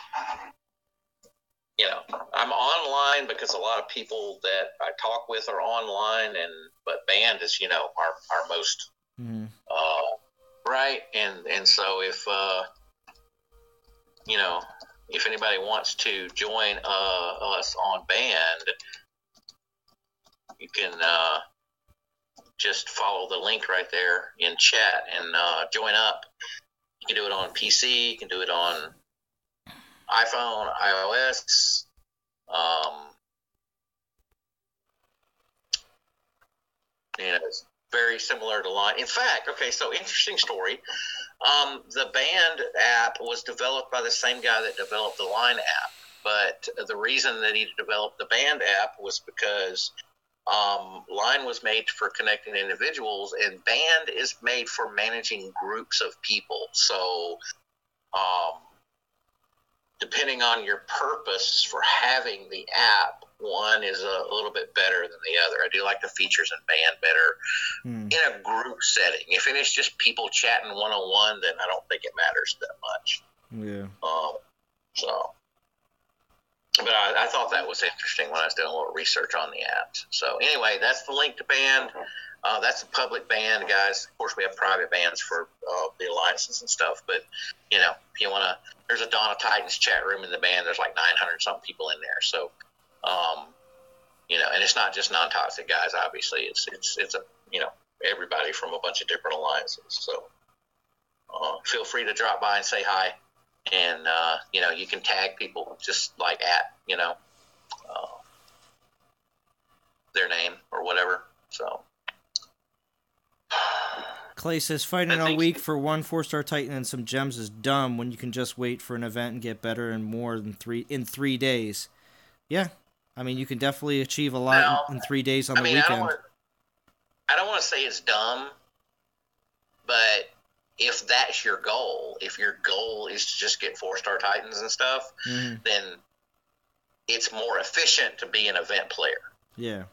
I'm online because a lot of people that I talk with are online, but band is, our most...
Mm-hmm.
Right, and so if if anybody wants to join us on band, you can just follow the link right there in chat and join up. You can do it on PC, you can do it on iPhone, iOS. It's very similar to Line. In fact, okay, so interesting story. The Band app was developed by the same guy that developed the Line app. But the reason that he developed the Band app was because Line was made for connecting individuals, and Band is made for managing groups of people. So depending on your purpose for having the app, one is a little bit better than the other. I do like the features in Band better in a group setting. If it is just people chatting one-on-one, then I don't think it matters that much.
Yeah.
But I thought that was interesting when I was doing a little research on the apps. So anyway, that's the link to Band. That's a public band, guys. Of course, we have private bands for the alliances and stuff. But, if you want to, there's a Dawn of Titans chat room in the band. There's like 900-something people in there. So, and it's not just non-toxic guys, obviously. It's everybody from a bunch of different alliances. So feel free to drop by and say hi. And, you can tag people just like at, their name or whatever. So.
Clay says, fighting all week for one 4-star Titan and some gems is dumb when you can just wait for an event and get better in more than 3 days. Yeah. I mean, you can definitely achieve a lot in 3 days on the weekend.
I don't want to say it's dumb, but if that's your goal, if your goal is to just get 4-star Titans and stuff, then it's more efficient to be an event player.
Yeah.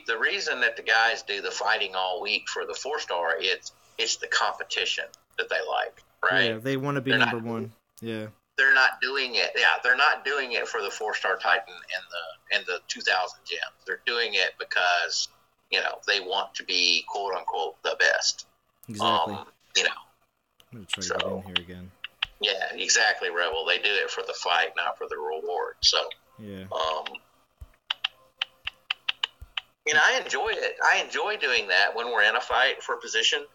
The reason that the guys do the fighting all week for the 4-star, it's the competition that they like, right?
Yeah, they want to be number one. Yeah.
They're not doing it. Yeah, they're not doing it for the 4-star Titan and the 2,000 gems. They're doing it because they want to be quote unquote the best.
Exactly. I'm gonna try to get in here again.
Yeah, exactly, Rebel. They do it for the fight, not for the reward. So.
Yeah.
I enjoy it. I enjoy doing that when we're in a fight for position.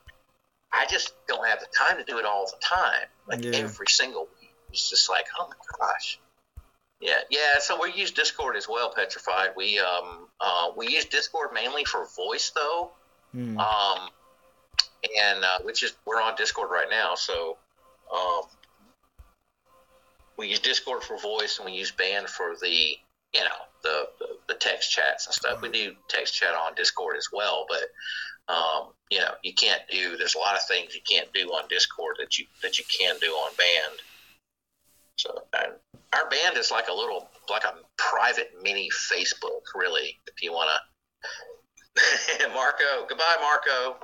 I just don't have the time to do it all the time, every single week. It's just like, oh my gosh. Yeah. So we use Discord as well, Petrified. We use Discord mainly for voice though, and which is we're on Discord right now. So we use Discord for voice, and we use Band for the the text chats and stuff. We do text chat on Discord as well, but you can't do. There's a lot of things you can't do on Discord that you can do on Band. So our Band is like a private mini Facebook, really. If you want to, Marco. Goodbye, Marco.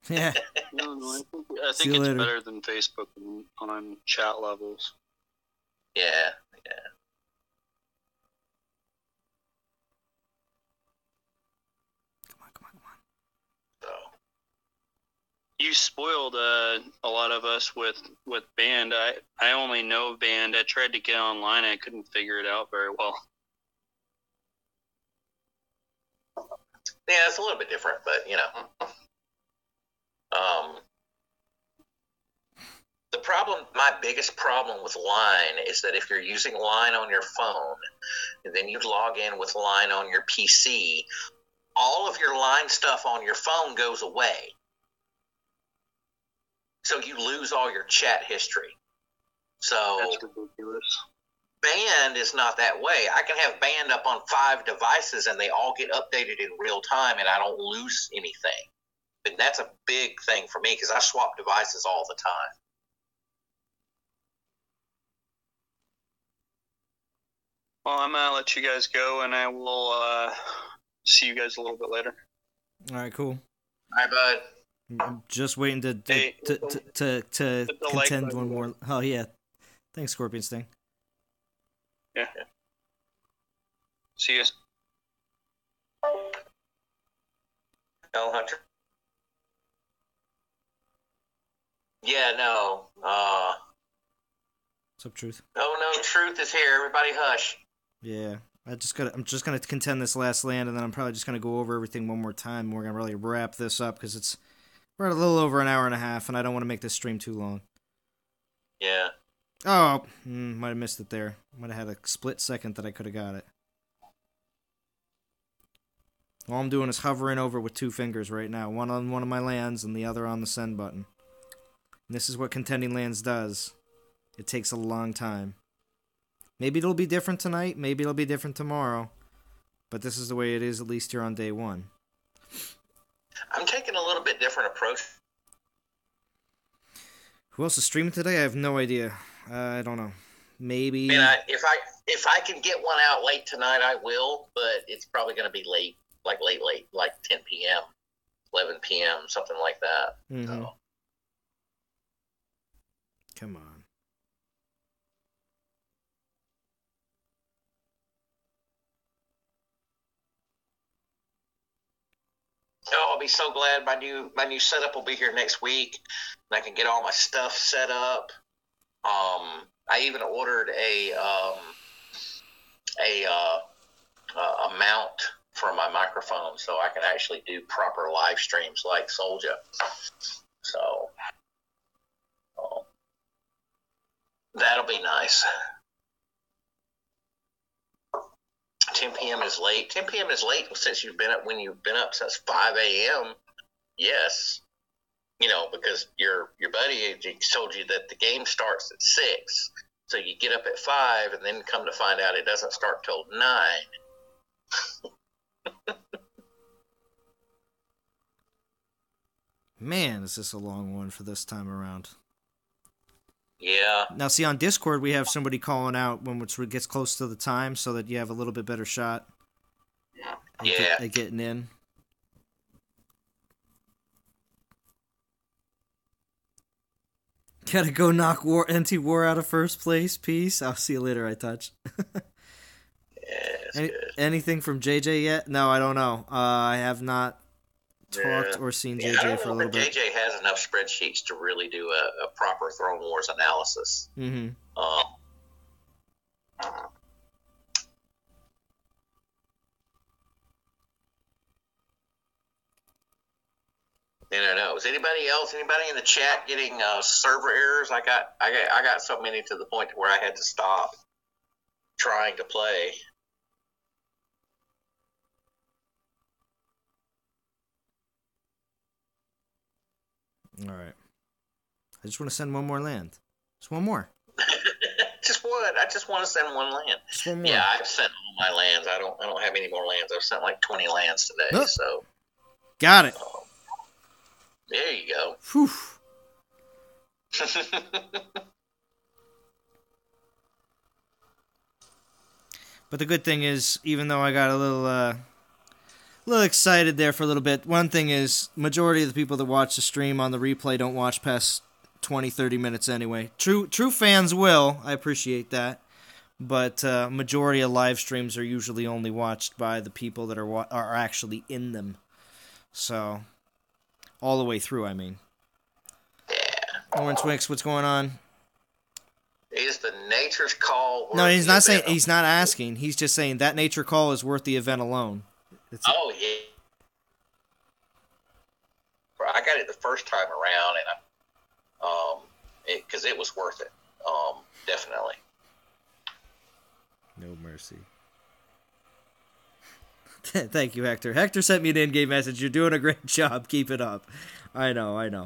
Yeah.
No, I think it's better than Facebook on chat levels.
Yeah.
you spoiled a lot of us with band. I only know band. I tried to get online. I couldn't figure it out very well.
Yeah, it's a little bit different, but the problem, my biggest problem with Line is that if you're using Line on your phone, and then you log in with Line on your PC, all of your Line stuff on your phone goes away. So you lose all your chat history. So
That's ridiculous.
Band is not that way. I can have Band up on 5 devices and they all get updated in real time and I don't lose anything. But that's a big thing for me because I swap devices all the time.
Well, I'm going to let you guys go, and I will see you guys a little bit later.
All right, cool.
All right, bud.
I'm just waiting to contend one more. Oh, yeah. Thanks, Scorpion Sting.
Yeah. See you.
No, Hunter. Yeah, no.
What's up, Truth?
Oh, no, Truth is here. Everybody hush.
Yeah. I'm just gonna contend this last land, and then I'm probably just gonna go over everything one more time. We're gonna really wrap this up because we're at a little over an hour and a half, and I don't want to make this stream too long.
Yeah.
Oh, might have missed it there. Might have had a split second that I could have got it. All I'm doing is hovering over with 2 fingers right now, one on one of my lands and the other on the send button. And this is what contending lands does. It takes a long time. Maybe it'll be different tonight, maybe it'll be different tomorrow, but this is the way it is, at least here on day 1.
I'm taking a little bit different approach.
Who else is streaming today? I have no idea. I don't know. Maybe.
I mean, if I can get one out late tonight, I will, but it's probably going to be late, like 10 p.m., 11 p.m., something like that.
Mm-hmm.
So.
Come on.
Oh, I'll be so glad my new setup will be here next week, and I can get all my stuff set up. I even ordered a mount for my microphone, so I can actually do proper live streams like Soulja. So that'll be nice. 10 p.m. is late. 10 p.m. is late since you've been up since 5 a.m. Yes, because your buddy told you that the game starts at 6, so you get up at 5, and then come to find out it doesn't start till 9.
Man, is this a long one for this time around.
Yeah.
Now, see, on Discord, we have somebody calling out when it gets close to the time so that you have a little bit better shot at getting in. Gotta go knock NT-War out of first place. Peace. I'll see you later, I touch.
Yeah,
anything from JJ yet? No, I don't know. I have not talked or seen JJ for a little bit.
JJ has enough spreadsheets to really do a proper Throne Wars analysis.
Mm-hmm.
I don't know. Is anybody in the chat getting server errors? I got so many to the point to where I had to stop trying to play.
All right. I just want to send one more land. Just one more.
Just one. I just want to send one land.
Just one more.
Yeah, I've sent all my lands. I don't have any more lands. I've sent like 20 lands today.
Oh.
So
got it.
There you go.
Whew. But the good thing is, even though I got a little excited there for a little bit, one thing is, majority of the people that watch the stream on the replay don't watch past 20, 30 minutes anyway. True fans will. I appreciate that. But majority of live streams are usually only watched by the people that are actually in them. So, all the way through, I mean. Lawrence Wicks, what's going on?
Is the nature's call worth
No, he's not saying.
event?
He's not asking. He's just saying that nature call is worth the event alone.
Oh yeah. I got it the first time around, and because it was worth it, definitely.
No mercy. Thank you, Hector. Hector sent me an in-game message. You're doing a great job. Keep it up. I know.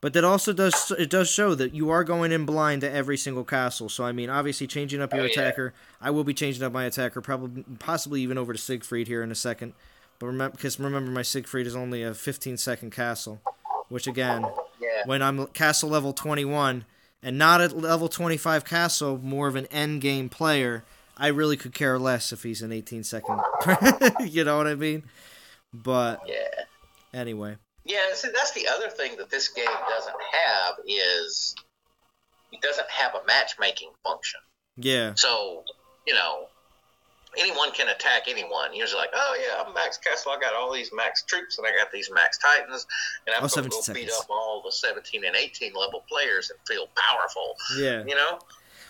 But that also does show that you are going in blind to every single castle. So, I mean, obviously changing up your attacker. I will be changing up my attacker, possibly even over to Siegfried here in a second. But remember, my Siegfried is only a 15-second castle. Which, again, when I'm castle level 21, and not at level 25 castle, more of an endgame player, I really could care less if he's an 18-second. You know what I mean? But, anyway.
Yeah, see, that's the other thing that this game doesn't have is it doesn't have a matchmaking function.
Yeah.
So, anyone can attack anyone. You're just like, oh, yeah, I'm max castle. I got all these max troops, and I got these max titans, and I'm going to go beat up all the 17 and 18 level players and feel powerful.
Yeah.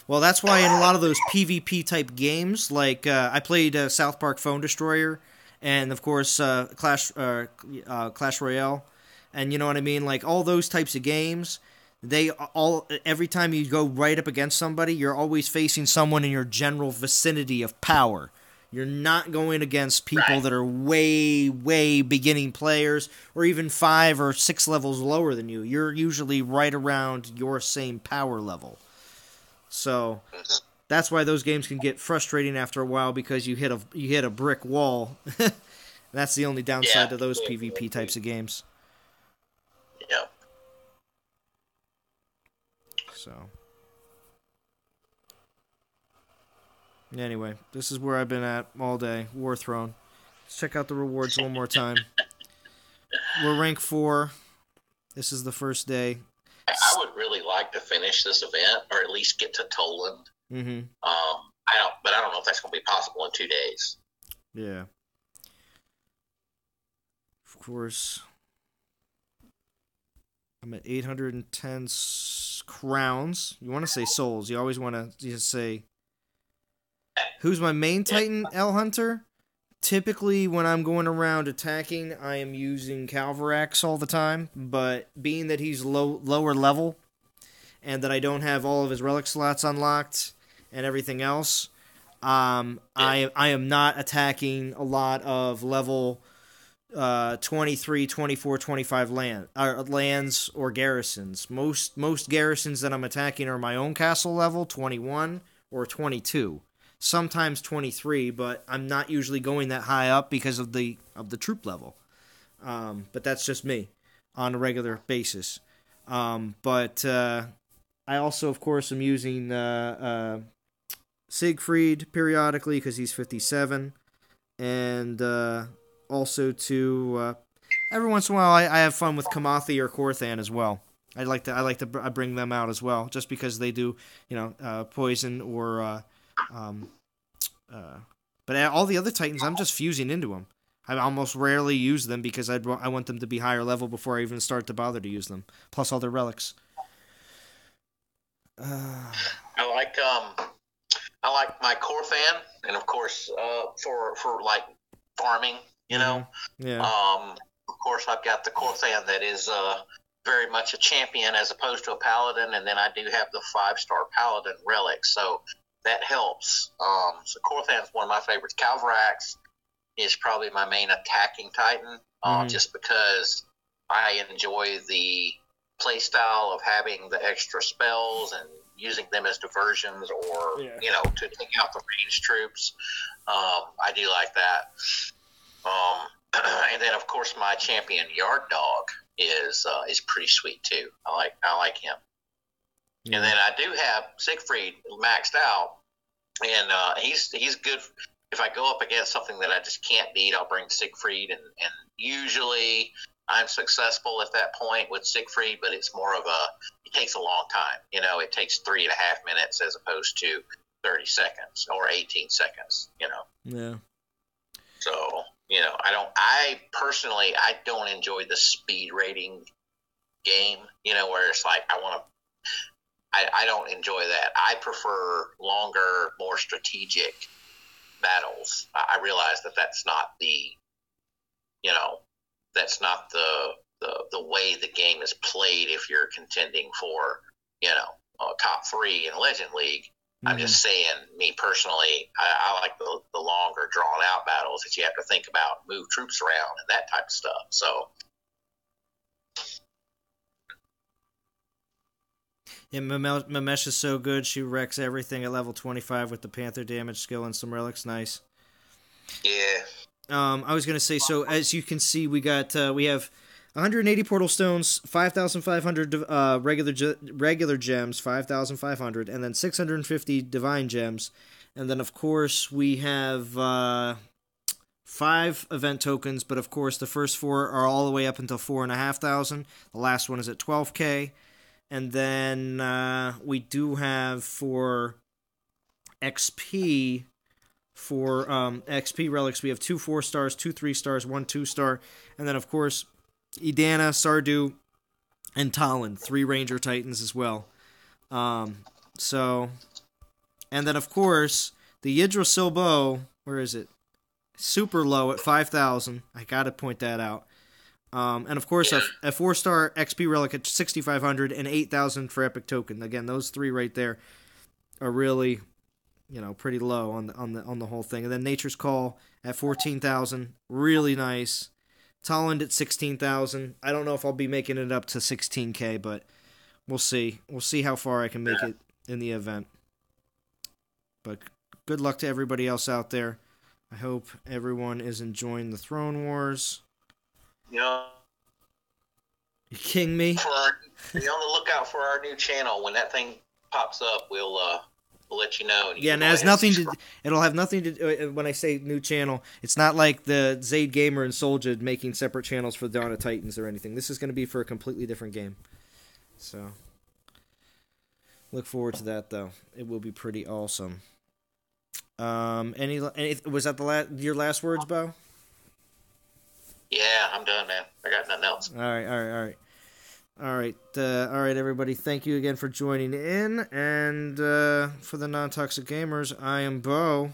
Well,
that's why in a lot of those PvP-type games, like I played South Park Phone Destroyer, and, of course, Clash Royale, and you know what I mean? Like, all those types of games, every time you go right up against somebody, you're always facing someone in your general vicinity of power. You're not going against people that are way, way beginning players, or even 5 or 6 levels lower than you. You're usually right around your same power level. So... that's why those games can get frustrating after a while, because you hit a brick wall. That's the only downside to those PvP types of games.
Yep.
So. Anyway, this is where I've been at all day. Warthrone. Let's check out the rewards one more time. We're rank 4. This is the first day.
I would really like to finish this event, or at least get to Toland.
Mm-hmm.
I don't know if that's going to be possible in 2 days.
Yeah. Of course. I'm at 810 crowns. You want to say souls. You always want to just say, who's my main Titan, L Hunter? Typically, when I'm going around attacking, I am using Calvarax all the time. But being that he's lower level, and that I don't have all of his relic slots unlocked and everything else, I am not attacking a lot of level 23, 24, 25 lands or garrisons. Most garrisons that I'm attacking are my own castle level, 21 or 22. Sometimes 23, but I'm not usually going that high up because of the troop level. But that's just me on a regular basis. But I also, of course, am using Siegfried periodically because he's 57, and also to every once in a while I have fun with Kamathi or Korthan as well. I like to bring them out as well, just because they do poison or but all the other Titans I'm just fusing into them. I almost rarely use them because I want them to be higher level before I even start to bother to use them. Plus all their relics.
I like my Korthan, and of course, for like farming,
Yeah.
Of course, I've got the Korthan that is very much a champion as opposed to a paladin, and then I do have the 5-star paladin relic, so that helps. So Korthan's one of my favorites. Calvarax is probably my main attacking Titan, just because I enjoy the playstyle of having the extra spells and using them as diversions, or to take out the ranged troops. I do like that. And then of course my champion Yard Dog is pretty sweet too. I like him. Yeah. And then I do have Siegfried maxed out, and he's good. If I go up against something that I just can't beat, I'll bring Siegfried, and usually I'm successful at that point with Siegfried, but it's more of it takes a long time. It takes 3.5 minutes as opposed to 30 seconds or 18 seconds,
Yeah.
So, I personally don't enjoy the speed rating game, where it's like I don't enjoy that. I prefer longer, more strategic battles. I realize that that's not the way the game is played if you're contending for, top 3 in Legend League. I'm just saying, me personally, I like the longer, drawn-out battles that you have to think about, move troops around, and that type of stuff. So,
yeah, Mamesh is so good. She wrecks everything at level 25 with the Panther damage skill and some relics. Nice.
Yeah.
I was gonna say, so as you can see, we have 180 portal stones, 5,500 regular gems, 5,500, and then 650 divine gems, and then of course we have 5 event tokens. But of course the first 4 are all the way up until 4,500. The last one is at 12k, and then we do have for XP. For XP relics, we have 2 4-stars, 2 3-stars, 1 2-star, and then of course Edana, Sardu, and Talon, 3 Ranger Titans as well. And then of course the Yggdrasil bow, where is it? Super low at 5,000. I gotta point that out. And of course a 4-star XP relic at 6,500 and 8,000 for epic token. Again, those 3 right there are really, pretty low on the whole thing. And then Nature's Call at 14,000, really nice. Talland at 16,000. I don't know if I'll be making it up to 16k, but we'll see. We'll see how far I can make it in the event. But good luck to everybody else out there. I hope everyone is enjoying the Throne Wars.
Yeah.
You king me?
Be on the lookout for our new channel. When that thing pops up, we'll let you know.
Yeah, and it has nothing to. It'll have nothing to. When I say new channel, it's not like the Zaid Gamer and Soldier making separate channels for Dawn of Titans or anything. This is going to be for a completely different game. So, look forward to that, though. It will be pretty awesome. Any was that your last words, Bo?
Yeah, I'm done, man. I got nothing else.
All right, everybody. Thank you again for joining in. And for the non-toxic gamers, I am Bo.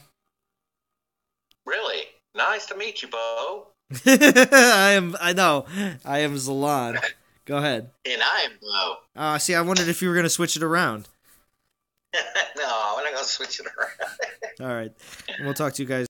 Really? Nice to meet you, Bo.
I am Zalan. Go ahead.
And I am Bo.
See, I wondered if you were going to switch it around.
No, I'm not going to switch it around.
All right. We'll talk to you guys.